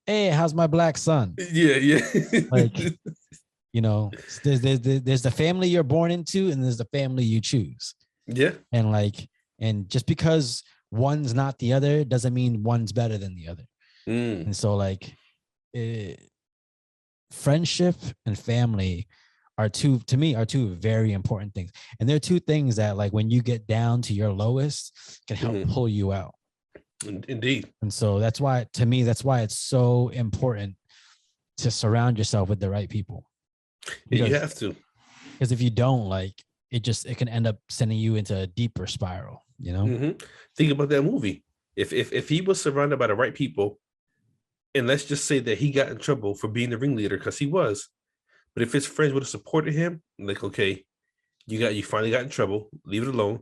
hey, how's my black son? Yeah. Like, you know, there's the family you're born into, and there's the family you choose. Yeah. And just because one's not the other doesn't mean one's better than the other. And so like, friendship and family are two very important things. And they're two things that, like, when you get down to your lowest, can help pull you out. Indeed. And so that's why, to me, that's why it's so important to surround yourself with the right people. Yeah, you have to. Because if you don't, like, it can end up sending you into a deeper spiral, you know? Mm-hmm. Think about that movie. If he was surrounded by the right people, and let's just say that he got in trouble for being the ringleader, because he was, but if his friends would have supported him, like, okay, you finally got in trouble, leave it alone,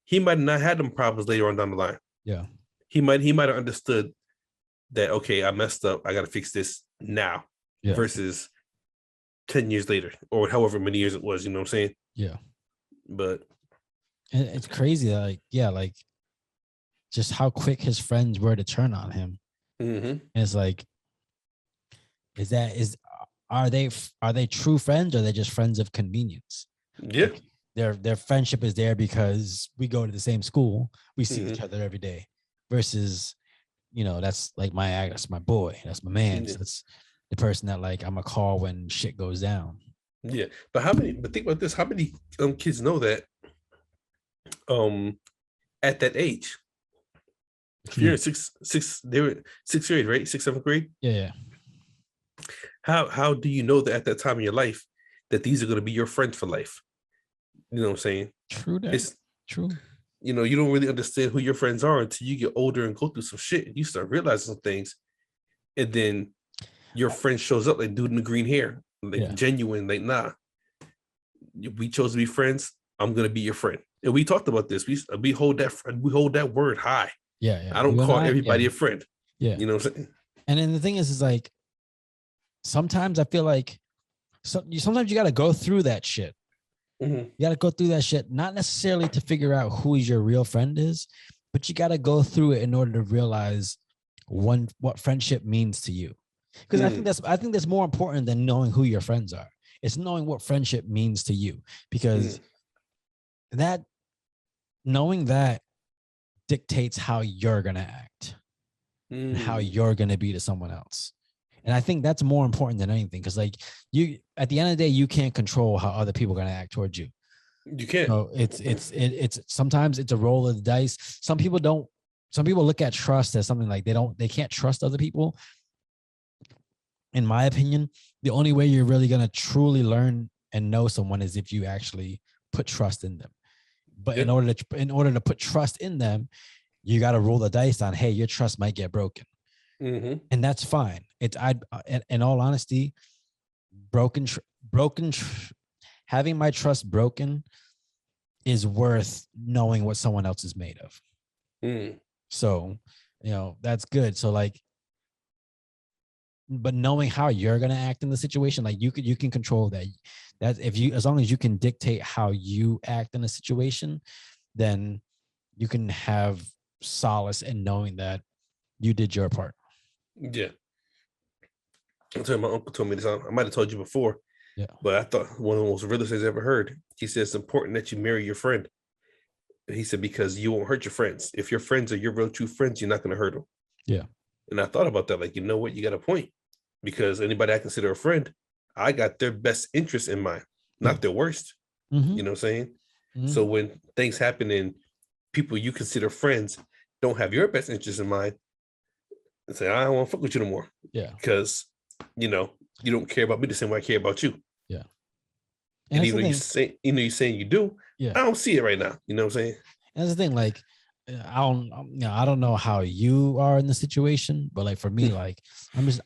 he might not have them problems later on down the line. Yeah. He might have understood that, okay, I messed up, I gotta fix this now, versus 10 years later, or however many years it was, you know what I'm saying? Yeah. But it's crazy, like just how quick his friends were to turn on him. mm-hmm. And it's like, are they true friends, or are they just friends of convenience? Yeah. Like, their friendship is there because we go to the same school, we see each other every day, versus, you know, that's like that's my boy, that's my man. So that's the person that, like, I'm gonna call when shit goes down. Yeah, but think about this: how many kids know that at that age? If you're in they were sixth grade, right? 6th, 7th grade. Yeah. How do you know that at that time in your life that these are going to be your friends for life? You know what I'm saying? True. It's true. You know, you don't really understand who your friends are until you get older and go through some shit. And you start realizing some things, and then your friend shows up like dude in the green hair, like genuine, like, nah, we chose to be friends. I'm gonna be your friend, and we talked about this. We hold that word high. Yeah. I don't call everybody a friend. Yeah, you know what I'm saying. And then the thing is like, sometimes I feel like sometimes you got to go through that shit. Mm-hmm. You got to go through that shit, not necessarily to figure out who your real friend is, but you got to go through it in order to realize what friendship means to you. Because I think that's more important than knowing who your friends are. It's knowing what friendship means to you, because that knowing that dictates how you're gonna act and how you're gonna be to someone else. And I think that's more important than anything, because like, you, at the end of the day, you can't control how other people are gonna act towards you. You can't. So it's sometimes it's a roll of the dice. Some people look at trust as something like they can't trust other people. In my opinion, the only way you're really going to truly learn and know someone is if you actually put trust in them. But in order to put trust in them, you got to roll the dice on, hey, your trust might get broken. Mm-hmm. And that's fine. In all honesty, having my trust broken is worth knowing what someone else is made of. So, you know, that's good. So like, but knowing how you're going to act in the situation, like you can control that. That as long as you can dictate how you act in a situation, then you can have solace in knowing that you did your part. Yeah. I'll tell you, my uncle told me this. I might have told you before, but I thought one of the most realest things I ever heard. He said it's important that you marry your friend. And he said, because you won't hurt your friends. If your friends are your real true friends, you're not going to hurt them. Yeah. And I thought about that, like, you know what, you got a point. Because anybody I consider a friend, I got their best interest in mind, not their worst. Mm-hmm. You know what I'm saying? Mm-hmm. So when things happen and people you consider friends don't have your best interest in mind, and say, I don't want to fuck with you no more. Yeah. Because, you know, you don't care about me the same way I care about you. Yeah. And even though you're saying you do, I don't see it right now. You know what I'm saying? And that's the thing, like, I don't know how you are in the situation, but like for me, like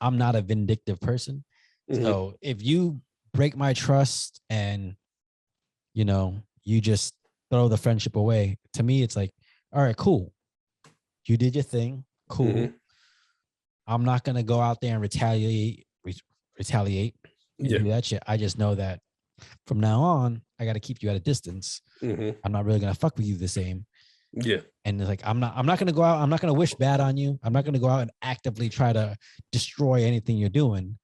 I'm not a vindictive person. So if you break my trust and, you know, you just throw the friendship away, to me, it's like, all right, cool. You did your thing. Cool. I'm not going to go out there and retaliate and do that shit. I just know that from now on, I got to keep you at a distance. I'm not really going to fuck with you the same. Yeah. And it's like, I'm not going to go out. I'm not going to wish bad on you. I'm not going to go out and actively try to destroy anything you're doing.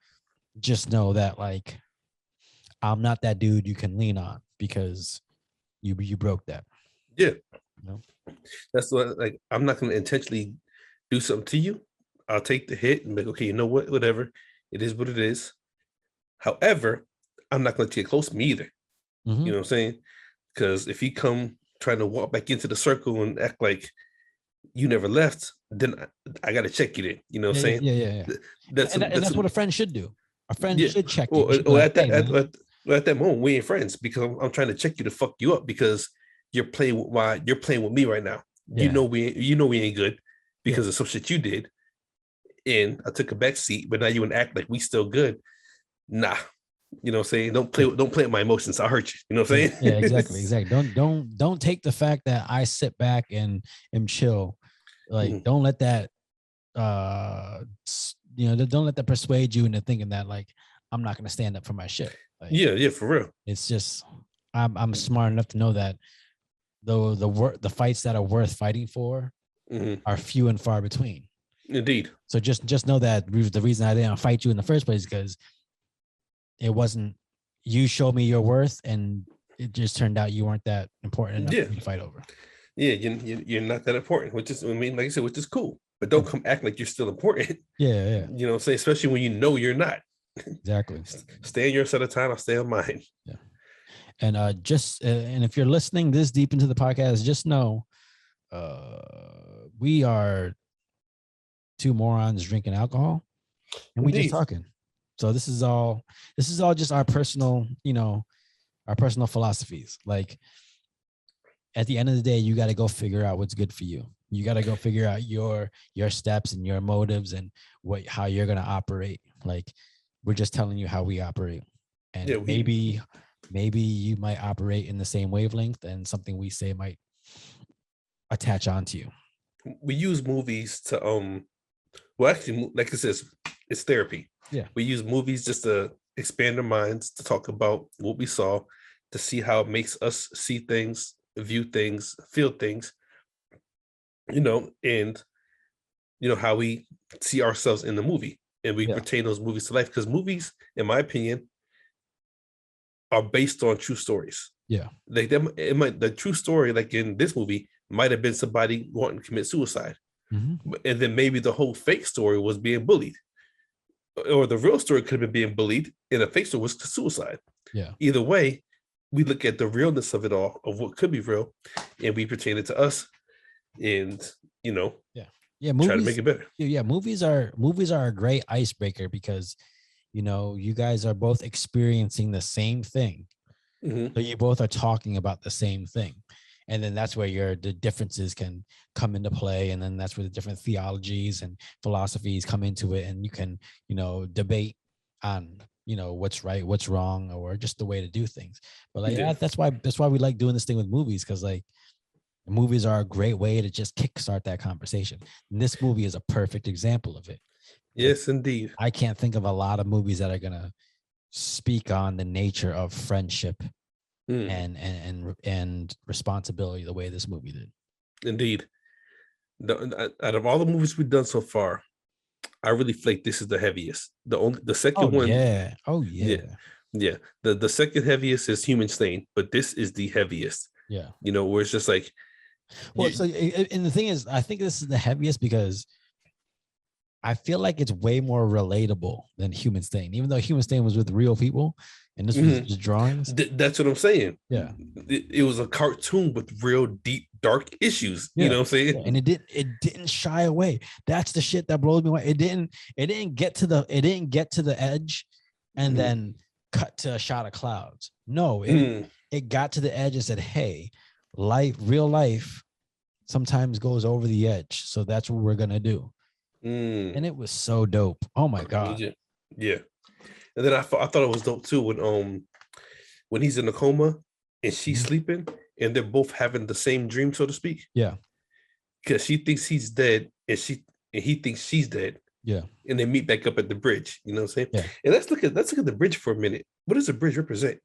Just know that, like, I'm not that dude you can lean on because you broke that. Yeah. You know? That's what, like, I'm not going to intentionally do something to you. I'll take the hit and be like, okay, you know what? Whatever. It is what it is. However, I'm not going to get close to me either. You know what I'm saying? Because if you come trying to walk back into the circle and act like you never left, then I got to check you then. You know what I'm saying? Yeah. That's what a friend should do. A friend Yeah. should check you. Well, Should be like, hey, man. at that moment, we ain't friends because I'm trying to check you to fuck you up because you're playing with me right now. Yeah. You know we ain't good Yeah. because of some shit you did, and I took a back seat. But now you want to act like we still good? Nah, you know what I'm saying? Don't play with my emotions. I'll hurt you. You know what I'm saying? Yeah, exactly. Don't take the fact that I sit back and am chill. Like, don't let that don't let that persuade you into thinking that like I'm not gonna stand up for my shit. Like, yeah, for real. it's just I'm smart enough to know that though the fights that are worth fighting for are few and far between. Indeed. So just know that the reason I didn't fight you in the first place is because it wasn't you showed me your worth, and it just turned out you weren't that important enough for me to fight over. Yeah, you're not that important, which is, I mean, like I said, which is cool. But don't come act like you're still important. Yeah. You know what I'm saying? Especially when you know you're not. Exactly. Stay on your side of time, I'll stay on mine. Yeah. And and if you're listening this deep into the podcast, just know we are two morons drinking alcohol and we just talking. So this is all just our personal, our personal philosophies. Like, at the end of the day, you got to go figure out what's good for you. You got to go figure out your steps and your motives and how you're going to operate. Like, we're just telling you how we operate. And maybe you might operate in the same wavelength, and something we say might attach onto you. We use movies to well, actually, like it says, it's therapy. Yeah. We use movies just to expand our minds, to talk about what we saw, to see how it makes us see things, view things, feel things, and how we see ourselves in the movie, and we retain those movies to life, because movies, in my opinion, are based on true stories. Yeah. Like the true story, like in this movie, might have been somebody wanting to commit suicide. Mm-hmm. And then maybe the whole fake story was being bullied, or the real story could have been being bullied and the fake story was suicide. Yeah. Either way, we look at the realness of it all, of what could be real, and we pertain it to us, and movies, try to make it better. Yeah, movies are a great icebreaker because you guys are both experiencing the same thing. Mm-hmm. So you both are talking about the same thing. And then that's where the differences can come into play. And then that's where the different theologies and philosophies come into it. And you can, debate on, what's right, what's wrong, or just the way to do things. But like, that's why we like doing this thing with movies. Cause like, movies are a great way to just kickstart that conversation. And this movie is a perfect example of it. Yes, indeed. I can't think of a lot of movies that are going to speak on the nature of friendship and responsibility the way this movie did. Indeed. Out of all the movies we've done so far, I really feel like this is the heaviest. The second one. Yeah. Yeah. The second heaviest is Human Stain, but this is the heaviest. Yeah. Where it's just like. Well, and the thing is, I think this is the heaviest because I feel like it's way more relatable than Human Stain, even though Human Stain was with real people and this was just drawings. That's what I'm saying. Yeah. It was a cartoon with real deep, dark issues. You know what I'm saying? Yeah. And it didn't shy away. That's the shit that blows me away. It didn't get to the edge and then cut to a shot of clouds. No, it got to the edge and said, hey, real life sometimes goes over the edge. So that's what we're gonna do. And it was so dope. Oh my God. Yeah. And then I thought it was dope too when he's in a coma and she's sleeping and they're both having the same dream, so to speak. Yeah. Because she thinks he's dead and he thinks she's dead. Yeah. And they meet back up at the bridge. You know what I'm saying? Yeah. And let's look at the bridge for a minute. What does the bridge represent?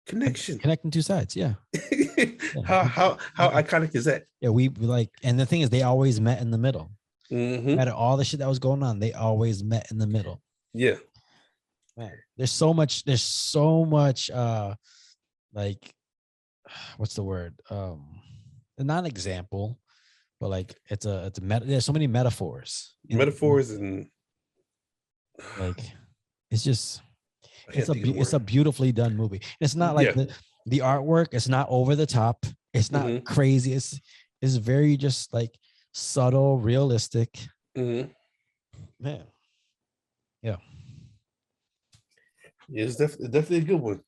Connection. Connecting two sides. Yeah. How iconic is that? Yeah, we like, and the thing is, they always met in the middle. No matter all the shit that was going on, they always met in the middle. Yeah. Man, there's so much like, what's the word? Not an example, but like there's so many metaphors. And like it's a beautifully done movie. It's not like the artwork, it's not over the top, it's not crazy. It's very just like subtle, realistic. Man. Yeah. Yeah, it's definitely a good one.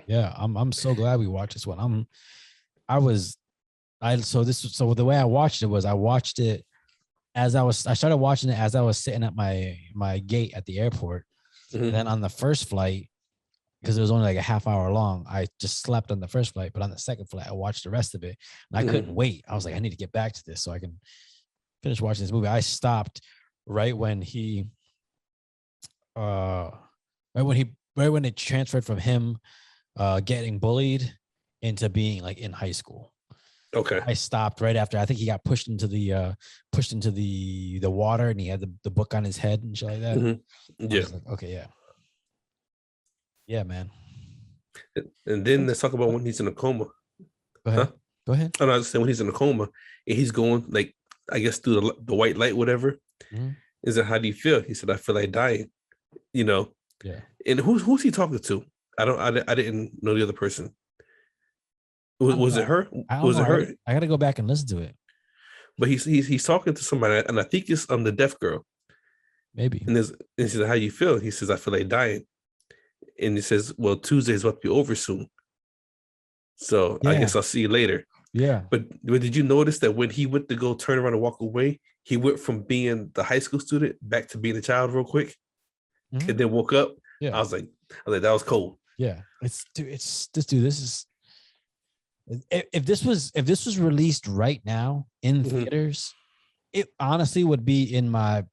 Yeah, I'm so glad we watched this one. So the way I watched it was I watched it I started watching it as I was sitting at my gate at the airport. Mm-hmm. And then on the first flight, because it was only like a half hour long, I just slept on the first flight, but on the second flight, I watched the rest of it. And I couldn't wait. I was like, I need to get back to this so I can finish watching this movie. I stopped right when it transferred from him getting bullied into being like in high school. Okay. I stopped right after. I think he got pushed into the water, and he had the book on his head and shit like that. Mm-hmm. Yeah. Like, okay, yeah, man. And then let's talk about when he's in a coma. Go ahead. Huh? Go ahead. I was saying when he's in a coma and he's going like, I guess through the white light, whatever. Mm-hmm. Is it, how do you feel? He said, I feel like dying. You know. Yeah. And who's he talking to? I didn't know the other person. Was it her? Was it her? I got to go back and listen to it. But he's talking to somebody, and I think it's the deaf girl. Maybe. And he says, how you feel? He says, I feel like dying. And he says, well, Tuesday is about to be over soon. So I guess I'll see you later. Yeah. But did you notice that when he went to go turn around and walk away, he went from being the high school student back to being a child real quick, and then woke up? Yeah. I was like, that was cold. Yeah. It's this dude. This is, if this was released right now in theaters, it honestly would be in my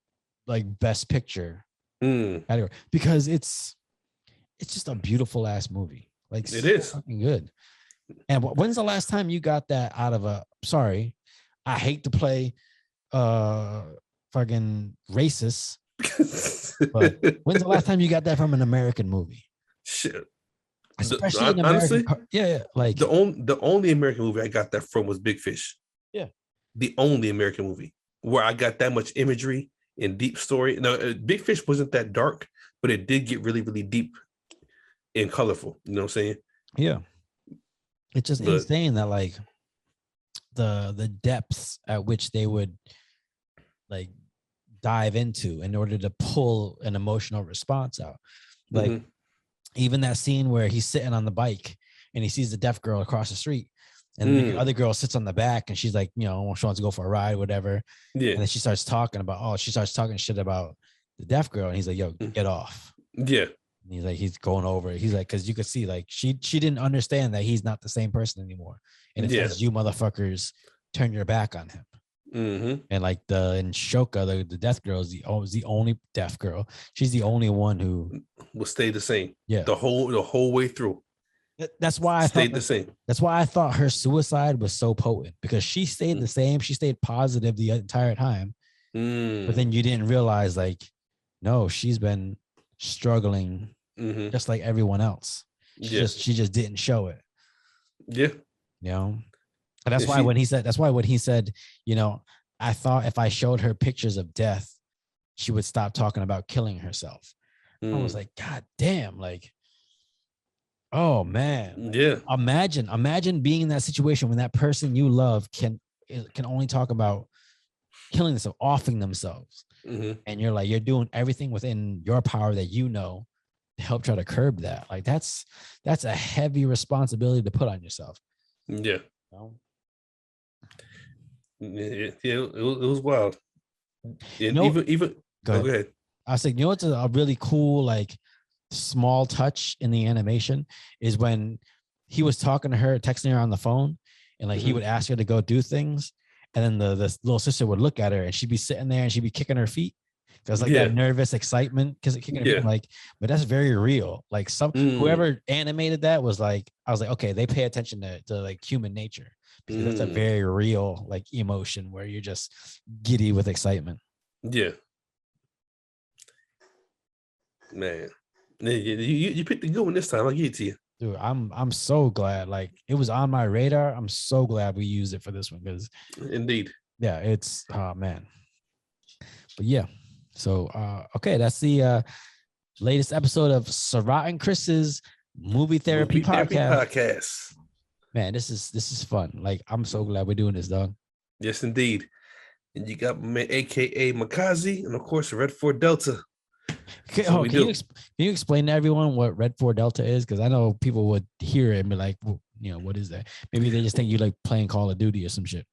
like best picture category, because it's just a beautiful ass movie. Like, it is fucking good. And when's the last time you got that out of a? Sorry, I hate to play fucking racist, but when's the last time you got that from an American movie? Shit. Especially in American, honestly, like the only American movie I got that from was Big Fish. Yeah, the only American movie where I got that much imagery and deep story. Now, Big Fish wasn't that dark, but it did get really, really deep and colorful. You know what I'm saying? Yeah, it's just insane that like the depths at which they would like dive into in order to pull an emotional response out, like. Even that scene where he's sitting on the bike and he sees the deaf girl across the street, and the other girl sits on the back and she's like, she wants to go for a ride, whatever. Yeah. And then she starts talking shit about the deaf girl, and he's like, yo, get off. Yeah. And he's going over it. He's like, because you could see like she didn't understand that he's not the same person anymore. And it says, you motherfuckers turn your back on him. And like in Shoka, the deaf girl is the only deaf girl. She's the only one who will stay the same. Yeah, the whole way through. That's why I stayed the same. That's why I thought her suicide was so potent, because she stayed the same. She stayed positive the entire time. But then you didn't realize, like, no, she's been struggling just like everyone else. She just didn't show it. Yeah. And that's why when he said, I thought if I showed her pictures of death, she would stop talking about killing herself. I was like, God damn, like, oh man. Yeah. Imagine being in that situation when that person you love can only talk about killing themselves, offing themselves. And you're doing everything within your power that to help try to curb that. Like that's a heavy responsibility to put on yourself. Yeah. Yeah, it was wild. And even go ahead. I was like, what's a really cool, like, small touch in the animation is when he was talking to her, texting her on the phone, and like he would ask her to go do things, and then the little sister would look at her and she'd be sitting there and she'd be kicking her feet. Because like that nervous excitement, because kicking her feet, like, but that's very real. Like whoever animated that was like, I was like, okay, they pay attention to like human nature. Because that's a very real like emotion where you're just giddy with excitement. Yeah. Man. You picked a good one this time. I'll give it to you. Dude, I'm so glad. Like, it was on my radar. I'm so glad we used it for this one, because indeed. Yeah, it's man. But yeah. So okay, that's the latest episode of Sarat and Chris's Movie Therapy Podcast. Man, this is fun. Like, I'm so glad we're doing this, dog. Yes, indeed. And you got my man, AKA Makazi, and of course, Red Fort Delta. Can you explain to everyone what Red 4 Delta is? Because I know people would hear it and be like, well, what is that? Maybe they just think you like playing Call of Duty or some shit.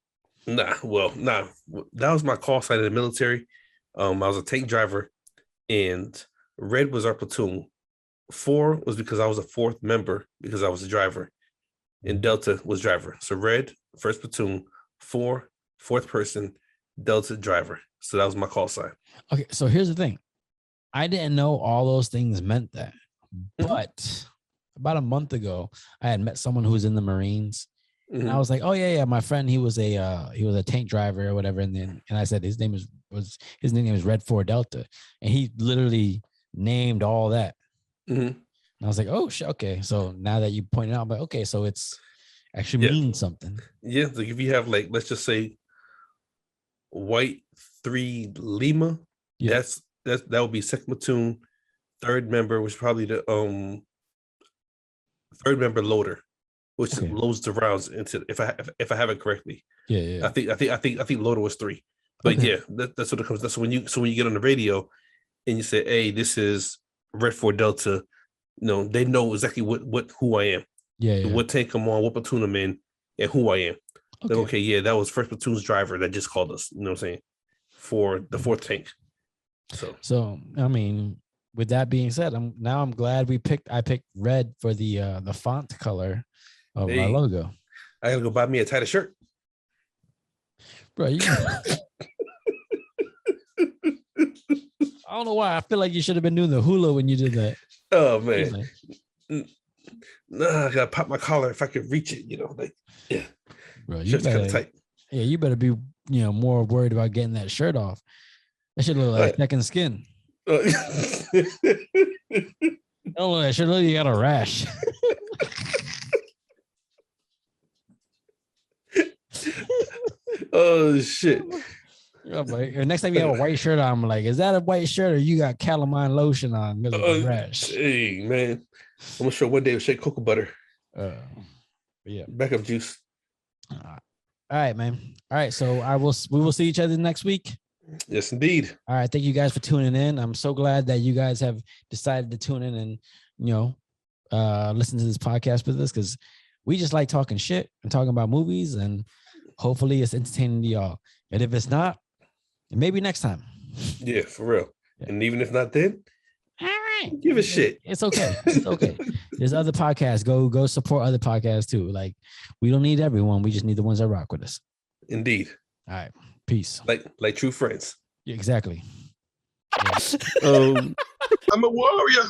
Nah. That was my call sign in the military. I was a tank driver, and Red was our platoon. 4 was because I was a 4th member because I was a driver, and Delta was driver. So Red, first platoon, 4, 4th person, Delta driver. So that was my call sign. Okay, so here's the thing. I didn't know all those things meant that, but about a month ago, I had met someone who was in the Marines. And I was like, oh yeah, my friend, he was a tank driver or whatever. And I said his name is Red 4 Delta. And he literally named all that. And I was like, oh shit, okay. So now that you pointed out, I'm like, okay, so it's actually means something. Yeah, like if you have like, let's just say White 3 Lima, that would be 2nd platoon, 3rd member, which is probably the 3rd member loader, which loads the rounds into, if I have it correctly. Yeah. I think loader was 3. But that's what it comes. That's when you get on the radio and you say, hey, this is Red 4 Delta, they know exactly who I am. Yeah. What tank I'm on, what platoon I'm in, and who I am. Okay, that was 1st platoon's driver that just called us, you know what I'm saying, for the 4th tank. So I mean, with that being said, I'm glad I picked red for the font color of our logo. I gotta go buy me a tighter shirt. Bro, I don't know why. I feel like you should have been doing the hula when you did that. Oh man. Nah, I gotta pop my collar if I could reach it, yeah. Bro, you better, tight. Yeah, you better be more worried about getting that shirt off. That should look like second skin. Don't look, that should look like you got a rash. Oh shit. Next time you have a white shirt on, I'm like, is that a white shirt or you got calamine lotion on? Rash. Hey man, I'm gonna show one day with shake cocoa butter. Yeah, backup juice. All right, man. All right, so we will see each other next week. Yes, indeed. All right, thank you guys for tuning in. I'm so glad that you guys have decided to tune in and listen to this podcast with us, because we just like talking shit and talking about movies, and hopefully it's entertaining to y'all. And if it's not, maybe next time. Yeah, for real. Yeah. And even if not, then all right, give a shit. It's okay. It's okay. There's other podcasts. Go support other podcasts too. Like, we don't need everyone. We just need the ones that rock with us. Indeed. All right. Peace. Like true friends. Yeah, exactly. Yeah. I'm a warrior.